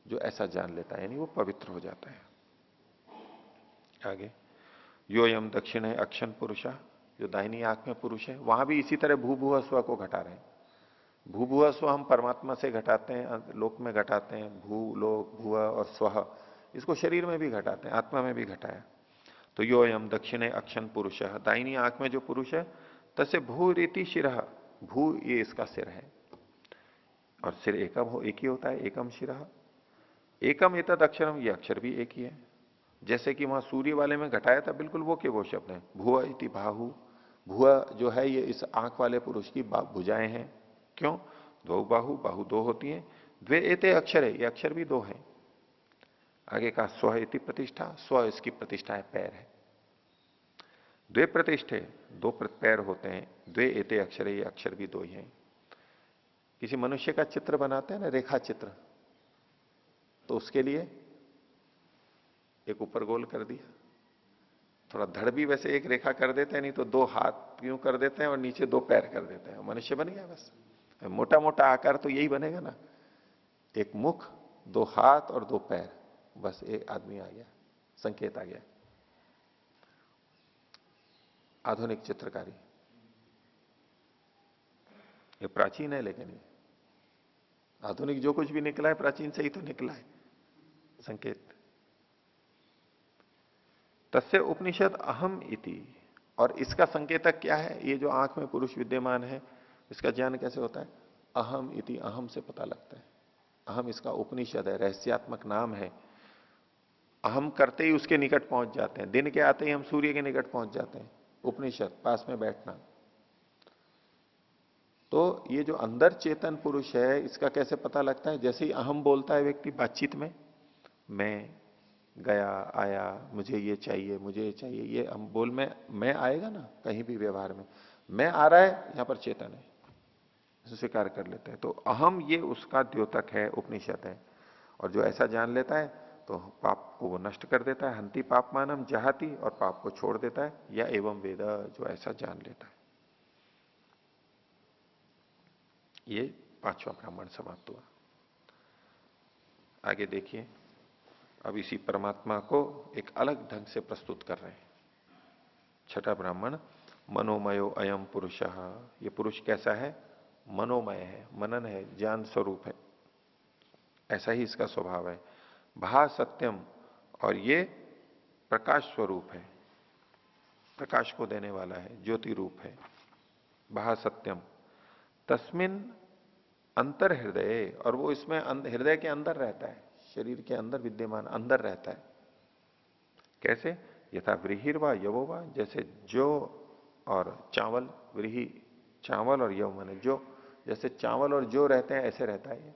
जो ऐसा जान लेता है, यानी वो पवित्र हो जाता है। आगे, यो यम दक्षिण है अक्षन पुरुषा, जो दाहिनी आंख में पुरुष है, वहां भी इसी तरह भू भुआ स्व को घटा रहे हैं। भू भुआ स्व हम परमात्मा से घटाते हैं, लोक में घटाते हैं, भू लोक भुआ और स्व, इसको शरीर में भी घटाते हैं, आत्मा में भी घटाया। तो यो यम दक्षिणे अक्षन पुरुष, दाहिनी आंख में जो पुरुष है, तसे भू रीति शिरह, भू ये इसका सिर है, और सिर एकम हो, एक ही होता है, एकम शिरह, एकम एतद अक्षरम, ये अक्षर भी एक ही है। जैसे कि वहां सूर्य वाले में घटाया था, बिल्कुल वो के वो शब्द है, भुआ इति बाहु, भुआ जो है ये इस आंख वाले पुरुष की भुजाएं हैं। क्यों? दो बाहु, बाहु दो होती हैं, द्वे एते अक्षर है, ये अक्षर भी दो है। आगे कहा स्व इति प्रतिष्ठा, स्व इसकी प्रतिष्ठा है, पैर है। द्वे प्रतिष्ठे, दो पैर होते हैं, द्वे एते अक्षर, ये अक्षर भी दो ही हैं। किसी मनुष्य का चित्र बनाते हैं ना, रेखा चित्र, तो उसके लिए एक ऊपर गोल कर दिया, थोड़ा धड़ भी वैसे एक रेखा कर देते हैं, नहीं तो दो हाथ यूं कर देते हैं और नीचे दो पैर कर देते हैं, मनुष्य बन गया बस। मोटा मोटा आकार तो यही बनेगा ना, एक मुख, दो हाथ और दो पैर, बस एक आदमी आ गया, संकेत आ गया। आधुनिक चित्रकारी, ये प्राचीन है, लेकिन ये आधुनिक जो कुछ भी निकला है प्राचीन से ही तो निकला है, संकेत। तस्य उपनिषद अहम इति, और इसका संकेतक क्या है? ये जो आंख में पुरुष विद्यमान है, इसका ज्ञान कैसे होता है? अहम इति, अहम से पता लगता है। अहम इसका उपनिषद है, रहस्यात्मक नाम है। अहम करते ही उसके निकट पहुंच जाते हैं, दिन के आते ही हम सूर्य के निकट पहुंच जाते हैं। उपनिषद, पास में बैठना। तो ये जो अंदर चेतन पुरुष है, इसका कैसे पता लगता है? जैसे ही अहम बोलता है व्यक्ति बातचीत में, मैं गया आया, मुझे ये चाहिए, मुझे ये चाहिए, ये हम बोल में मैं आएगा ना कहीं भी व्यवहार में, मैं आ रहा है, यहां पर चेतन है, इसे स्वीकार कर लेते हैं। तो अहम ये उसका द्योतक है, उपनिषद है। और जो ऐसा जान लेता है तो पाप को वो नष्ट कर देता है, हंति पाप मानम जहाती, और पाप को छोड़ देता है, या एवं वेद, जो ऐसा जान लेता है। ये पांचवा ब्राह्मण समाप्त हुआ। आगे देखिए, अब इसी परमात्मा को एक अलग ढंग से प्रस्तुत कर रहे हैं। छठा ब्राह्मण, मनोमयो अयम पुरुष, ये पुरुष कैसा है? मनोमय है, मनन है, ज्ञान स्वरूप है, ऐसा ही इसका स्वभाव है। भा सत्यम, और ये प्रकाश स्वरूप है, प्रकाश को देने वाला है, ज्योति रूप है। भा सत्यम, तस्मिन अंतर हृदय, और वो इसमें हृदय के अंदर रहता है, शरीर के अंदर विद्यमान, अंदर रहता है। कैसे? यथा व्रीहिर्वा यवोवा, जैसे जो और चावल, व्रीहि चावल और यव माने जो, जैसे चावल और जो रहते हैं ऐसे रहता है ये।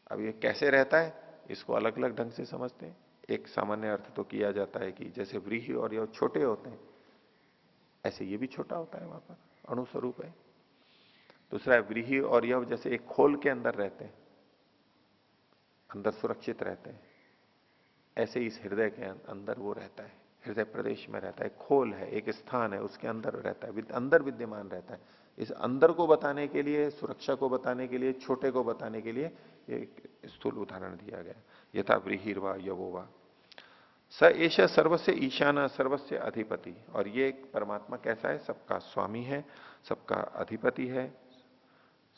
अब ये कैसे रहता है, इसको अलग अलग ढंग से समझते हैं। एक सामान्य अर्थ तो किया जाता है कि जैसे व्रीहि और यव छोटे होते हैं, ऐसे ये भी छोटा होता है, वहां पर अणु स्वरूप है। दूसरा है व्रीहि और यव जैसे एक खोल के अंदर रहते हैं, अंदर सुरक्षित रहते हैं, ऐसे इस हृदय के अंदर वो रहता है, हृदय प्रदेश में रहता है, खोल है, एक स्थान है, उसके अंदर रहता है, अंदर विद्यमान रहता है। इस अंदर को बताने के लिए, सुरक्षा को बताने के लिए, छोटे को बताने के लिए एक स्थूल उदाहरण दिया गया। यथा व्रीहिर्वा यवोवा, स एष सर्वस्य ईशान सर्वस्य अधिपति, और ये एक परमात्मा कैसा है? सबका स्वामी है, सबका अधिपति है।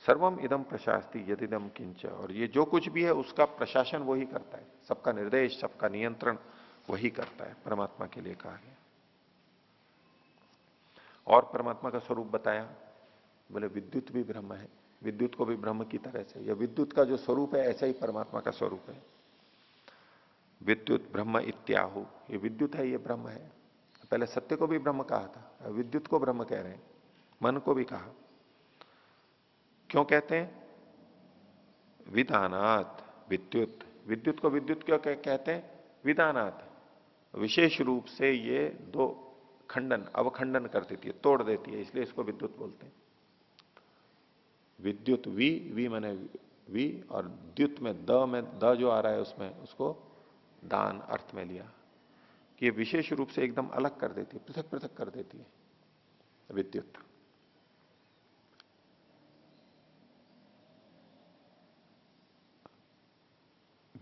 सर्वम इदम प्रशास्ति यदिदम किंच, और ये जो कुछ भी है उसका प्रशासन वही करता है, सबका निर्देश, सबका नियंत्रण वही करता है, परमात्मा के लिए कहा गया। और परमात्मा का स्वरूप बताया, बोले विद्युत भी ब्रह्म है, विद्युत को भी ब्रह्म की तरह से, या विद्युत का जो स्वरूप है ऐसा ही परमात्मा का स्वरूप है। विद्युत ब्रह्म इत्याहु, ये विद्युत है, ये ब्रह्म है। पहले सत्य को भी ब्रह्म कहा था, विद्युत को ब्रह्म कह रहे हैं, मन को भी कहा। क्यों कहते हैं? विधानात विद्युत, विद्युत को विद्युत क्यों कहते हैं? विधानात, विशेष रूप से ये दो खंडन, अवखंडन कर देती है, तोड़ देती है, इसलिए इसको विद्युत बोलते हैं। विद्युत वी माने वी, और द्युत में द जो आ रहा है उसमें, उसको दान अर्थ में लिया कि ये विशेष रूप से एकदम अलग कर देती है, पृथक पृथक कर देती है विद्युत।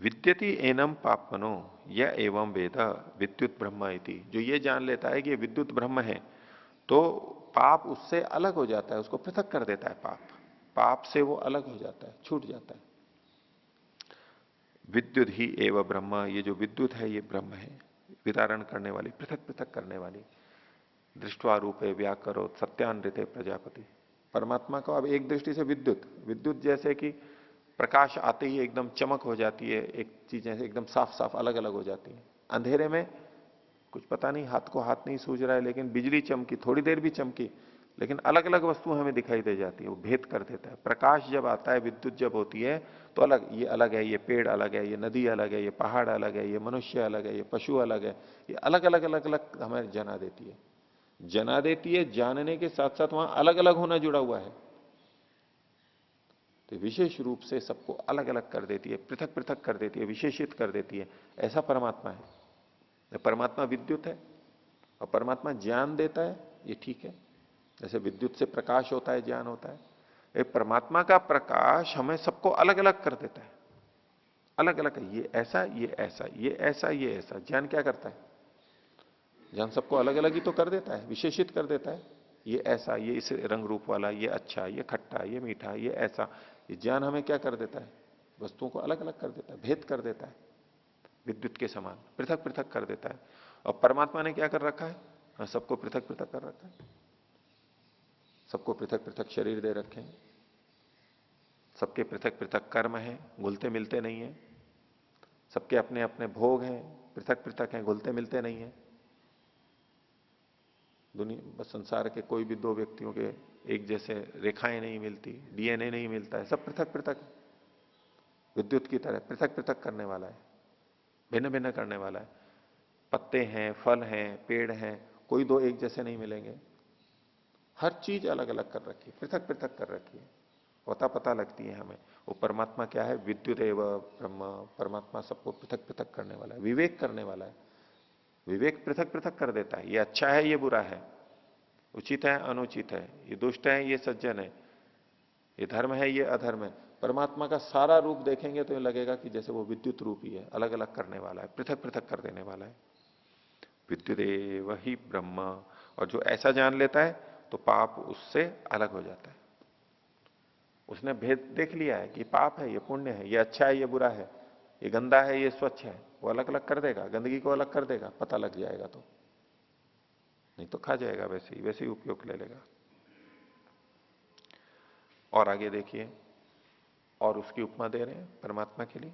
विद्यति एनम पापनो या एवं वेद विद्युत ब्रह्म इति, जो ये जान लेता है कि ये विद्युत ब्रह्म है, तो पाप उससे अलग हो जाता है, उसको पृथक कर देता है। पाप पाप से वो अलग हो जाता है, छूट जाता है। विद्युत ही एवं ब्रह्म, ये जो विद्युत है ये ब्रह्म है, विदारण करने वाली, पृथक पृथक करने वाली। दृष्टवा रूपे व्याकरो सत्यान्विते प्रजापति, परमात्मा को अब एक दृष्टि से विद्युत, विद्युत जैसे कि प्रकाश आते ही एकदम चमक हो जाती है, एक चीजें एकदम साफ साफ अलग अलग हो जाती है। अंधेरे में कुछ पता नहीं, हाथ को हाथ नहीं सूझ रहा है, लेकिन बिजली चमकी, थोड़ी देर भी चमकी, लेकिन अलग अलग वस्तु हमें दिखाई दे जाती है, वो भेद कर देता है। प्रकाश जब आता है, विद्युत जब होती है, तो अलग है, ये पेड़ अलग है, ये नदी अलग है, ये पहाड़ अलग है, ये मनुष्य अलग है, ये पशु अलग है, ये अलग अलग अलग अलग हमें जना देती है। जना देती है, जानने के साथ साथ वहां अलग अलग होना जुड़ा हुआ है, तो विशेष रूप से सबको अलग अलग कर देती है, पृथक पृथक कर देती है, विशेषित कर देती है। ऐसा परमात्मा है। परमात्मा विद्युत है और परमात्मा ज्ञान देता है, ये ठीक है। जैसे विद्युत से प्रकाश होता है, ज्ञान होता है, ये परमात्मा का प्रकाश हमें सबको अलग अलग कर देता है। अलग अलग है, ये ऐसा, ये ऐसा, ये ऐसा, ये ऐसा। ज्ञान क्या करता है? ज्ञान सबको अलग अलग ही तो कर देता है, विशेषित कर देता है। ये ऐसा, ये इस रंग रूप वाला, ये अच्छा, ये खट्टा, ये मीठा, ये ऐसा। ये ज्ञान हमें क्या कर देता है? वस्तुओं को अलग अलग कर देता है, भेद कर देता है, विद्युत के समान पृथक पृथक कर देता है। और परमात्मा ने क्या कर रखा है? सबको पृथक पृथक कर रखा है, सबको पृथक पृथक शरीर दे रखे हैं, सबके पृथक पृथक कर्म हैं, घुलते मिलते नहीं है। सबके अपने अपने भोग हैं, पृथक पृथक हैं, घुलते मिलते नहीं है। दुनिया बस संसार के कोई भी दो व्यक्तियों के एक जैसे रेखाएं नहीं मिलती, डीएनए नहीं मिलता है, सब पृथक पृथक है। विद्युत की तरह पृथक पृथक करने वाला है, भिन्न भिन्न करने वाला है। पत्ते हैं, फल हैं, पेड़ हैं, कोई दो एक जैसे नहीं मिलेंगे। हर चीज अलग अलग कर रखी है, पृथक पृथक कर रखी है, पता लगती है हमें। वो परमात्मा क्या है? विद्युत एवं ब्रह्म। परमात्मा सबको पृथक पृथक करने वाला है, विवेक करने वाला है। विवेक पृथक पृथक कर देता है, ये अच्छा है, ये बुरा है, उचित है, अनुचित है, ये दुष्ट है, ये सज्जन है, ये धर्म है, ये अधर्म है। परमात्मा का सारा रूप देखेंगे तो ये लगेगा कि जैसे वो विद्युत रूप ही है, अलग अलग करने वाला है, पृथक पृथक कर देने वाला है। विद्युदेव ही ब्रह्म। और जो ऐसा जान लेता है तो पाप उससे अलग हो जाता है। उसने भेद देख लिया है कि पाप है, ये पुण्य है, ये अच्छा है, ये बुरा है, ये गंदा है, ये स्वच्छ है। वो अलग अलग कर देगा, गंदगी को अलग कर देगा, पता लग जाएगा तो। नहीं तो खा जाएगा, वैसे ही उपयोग ले लेगा। और आगे देखिए, और उसकी उपमा दे रहे हैं परमात्मा के लिए।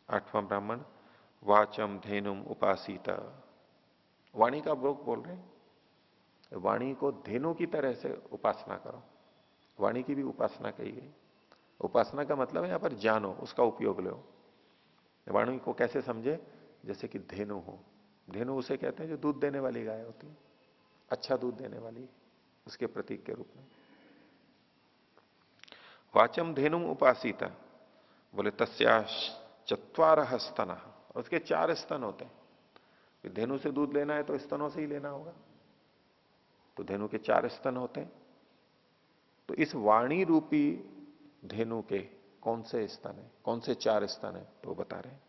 आठवां ब्राह्मण, वाचम धेनुम उपासीता। वाणी का भोग बोल रहे हैं, वाणी को धेनु की तरह से उपासना करो। वाणी की भी उपासना कही गई। उपासना का मतलब है यहां पर जानो, उसका उपयोग लो। वाणी को कैसे समझे? जैसे कि धेनु हो। धेनु उसे कहते हैं जो दूध देने वाली गाय होती है, अच्छा दूध देने वाली, उसके प्रतीक के रूप में। वाचम धेनुम उपासीता, बोले तस्या चत्वारः स्तनः, उसके 4 स्तन होते हैं। धेनु से दूध लेना है तो स्तनों से ही लेना होगा, तो धेनु के 4 स्तन होते हैं। तो इस वाणी रूपी धेनु के कौन से स्तन है, कौन से 4 स्तन है? तो बता रहे हैं,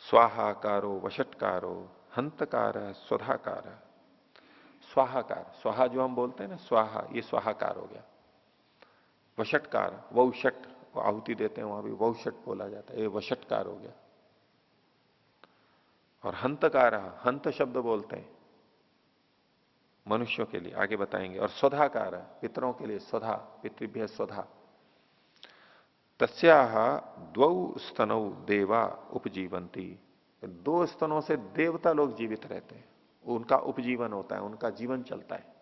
स्वाहाकारो वशटकारो हंतकार स्वधाकार। स्वाहाकार, स्वाहा जो हम बोलते हैं ना, स्वाहा, ये स्वाहाकार हो गया। वशटकार, वौषट, आहुति देते हैं वहां भी वौषट बोला जाता है, ये वशटकार हो गया। और हंतकार, हंत शब्द बोलते हैं मनुष्यों के लिए, आगे बताएंगे। और स्वधाकार, पितरों के लिए स्वधा, पितृभ्य स्वधा। तस्याह द्वौ स्तनौ देवा उपजीवंती, 2 स्तनों से देवता लोग जीवित रहते हैं, उनका उपजीवन होता है, उनका जीवन चलता है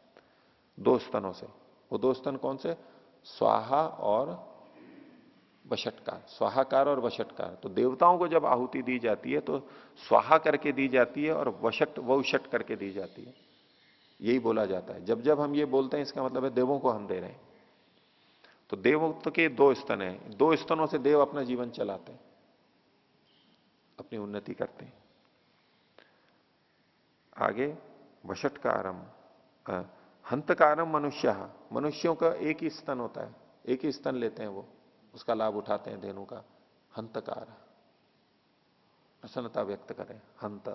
2 स्तनों से। वो 2 स्तन कौन से? स्वाहा और वशटकार। स्वाहाकार और वशटकार, तो देवताओं को जब आहुति दी जाती है तो स्वाहा करके दी जाती है और वौषट करके दी जाती है। यही बोला जाता है। जब जब हम ये बोलते हैं इसका मतलब है देवों को हम दे रहे हैं। तो देवों के 2 स्तन हैं, 2 स्तनों से देव अपना जीवन चलाते हैं, अपनी उन्नति करते हैं। आगे वशटकारम, हंतकारम मनुष्य, मनुष्यों का एक ही स्तन होता है, एक ही स्तन लेते हैं वो, उसका लाभ उठाते हैं धेनु का। हंतकार, प्रसन्नता व्यक्त करें, हंत।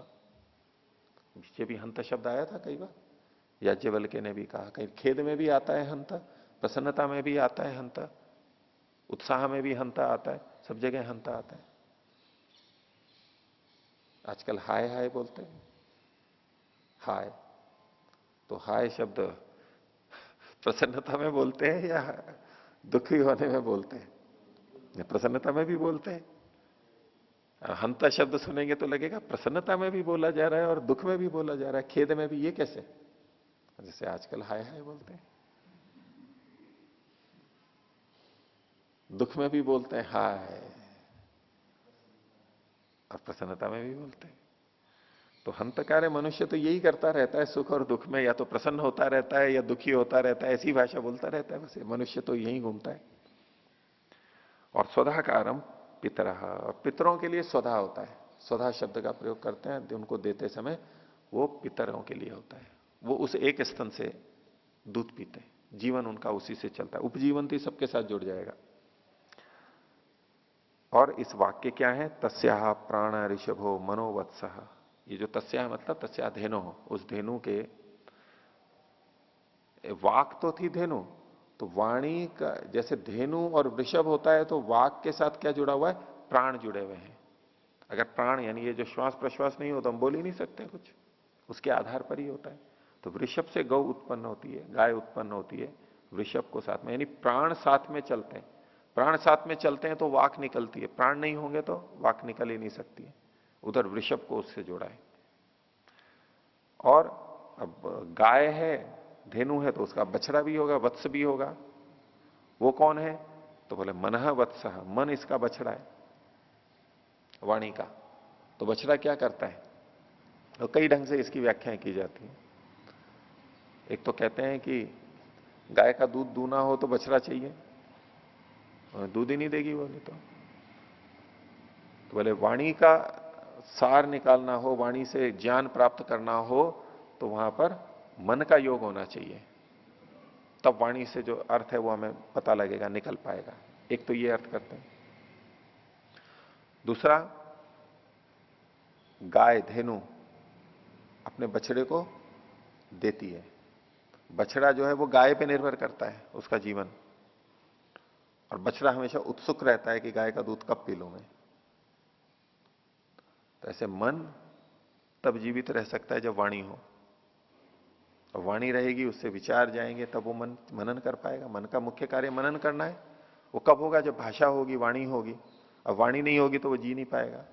पीछे भी हंत शब्द आया था कई बार, याज्ञवल्क्य ने भी कहा, कहीं खेद में भी आता है हंत, प्रसन्नता में भी आता है हंत, उत्साह में भी हंत आता है, सब जगह हंत आता है। आजकल हाय हाय बोलते हैं, हाय, तो हाय शब्द प्रसन्नता में बोलते हैं या दुखी होने में बोलते हैं? प्रसन्नता में भी बोलते हैं। हंता शब्द सुनेंगे तो लगेगा प्रसन्नता में भी बोला जा रहा है और दुख में भी बोला जा रहा है, खेद में भी, ये कैसे? जैसे आजकल हाय हाय बोलते हैं, दुख में भी बोलते हैं हाय, और प्रसन्नता में भी बोलते हैं। तो हंतकार मनुष्य तो यही करता रहता है, सुख और दुख में या तो प्रसन्न होता रहता है या दुखी होता रहता है, ऐसी भाषा बोलता रहता है। वैसे मनुष्य तो यही घूमता है। और स्वधाकारम पितरः, पितरों के लिए स्वधा होता है, स्वधा शब्द का प्रयोग करते हैं उनको देते समय, वो पितरों के लिए होता है। वो उस एक स्तन से दूध पीते हैं, जीवन उनका उसी से चलता है, उपजीवन तो सबके साथ जुड़ जाएगा। और इस वाक्य क्या है? तस्या प्राण ऋषभो मनोवत्सः, ये जो तस्या मतलब तस्या धेनु हो, उस धेनु के, वाक तो थी धेनु, तो वाणी का जैसे धेनु और वृषभ होता है, तो वाक के साथ क्या जुड़ा हुआ है? प्राण जुड़े हुए हैं। अगर प्राण यानी ये जो श्वास प्रश्वास नहीं हो तो हम बोल ही नहीं सकते कुछ, उसके आधार पर ही होता है। तो वृषभ से गौ उत्पन्न होती है, गाय उत्पन्न होती है, वृषभ को साथ में, यानी प्राण साथ में चलते हैं। प्राण साथ में चलते हैं तो वाक निकलती है, प्राण नहीं होंगे तो वाक निकल ही नहीं सकती है। उधर वृषभ को उससे जोड़ा है। और अब गाय है, धेनु है, तो उसका बछड़ा भी होगा, वत्स भी होगा। वो कौन है? तो बोले मनः वत्सः, मन इसका बछड़ा है, वाणी का। तो बछड़ा क्या करता है? तो कई ढंग से इसकी व्याख्याएं की जाती है। एक तो कहते हैं कि गाय का दूध दूना हो तो बछड़ा चाहिए, दूध ही नहीं देगी वो, नहीं तो बोले वाणी का सार निकालना हो, वाणी से ज्ञान प्राप्त करना हो, तो वहां पर मन का योग होना चाहिए, तब वाणी से जो अर्थ है वो हमें पता लगेगा, निकल पाएगा। एक तो ये अर्थ करते हैं। दूसरा, गाय धेनु अपने बछड़े को देती है, बछड़ा जो है वो गाय पे निर्भर करता है उसका जीवन, और बछड़ा हमेशा उत्सुक रहता है कि गाय का दूध कब पी लूं मैं। तो ऐसे मन तब जीवित रह सकता है जब वाणी हो, और वाणी रहेगी, उससे विचार जाएंगे, तब वो मन मनन कर पाएगा। मन का मुख्य कार्य मनन करना है। वो कब होगा? जब भाषा होगी, वाणी होगी। अब वाणी नहीं होगी तो वो जी नहीं पाएगा।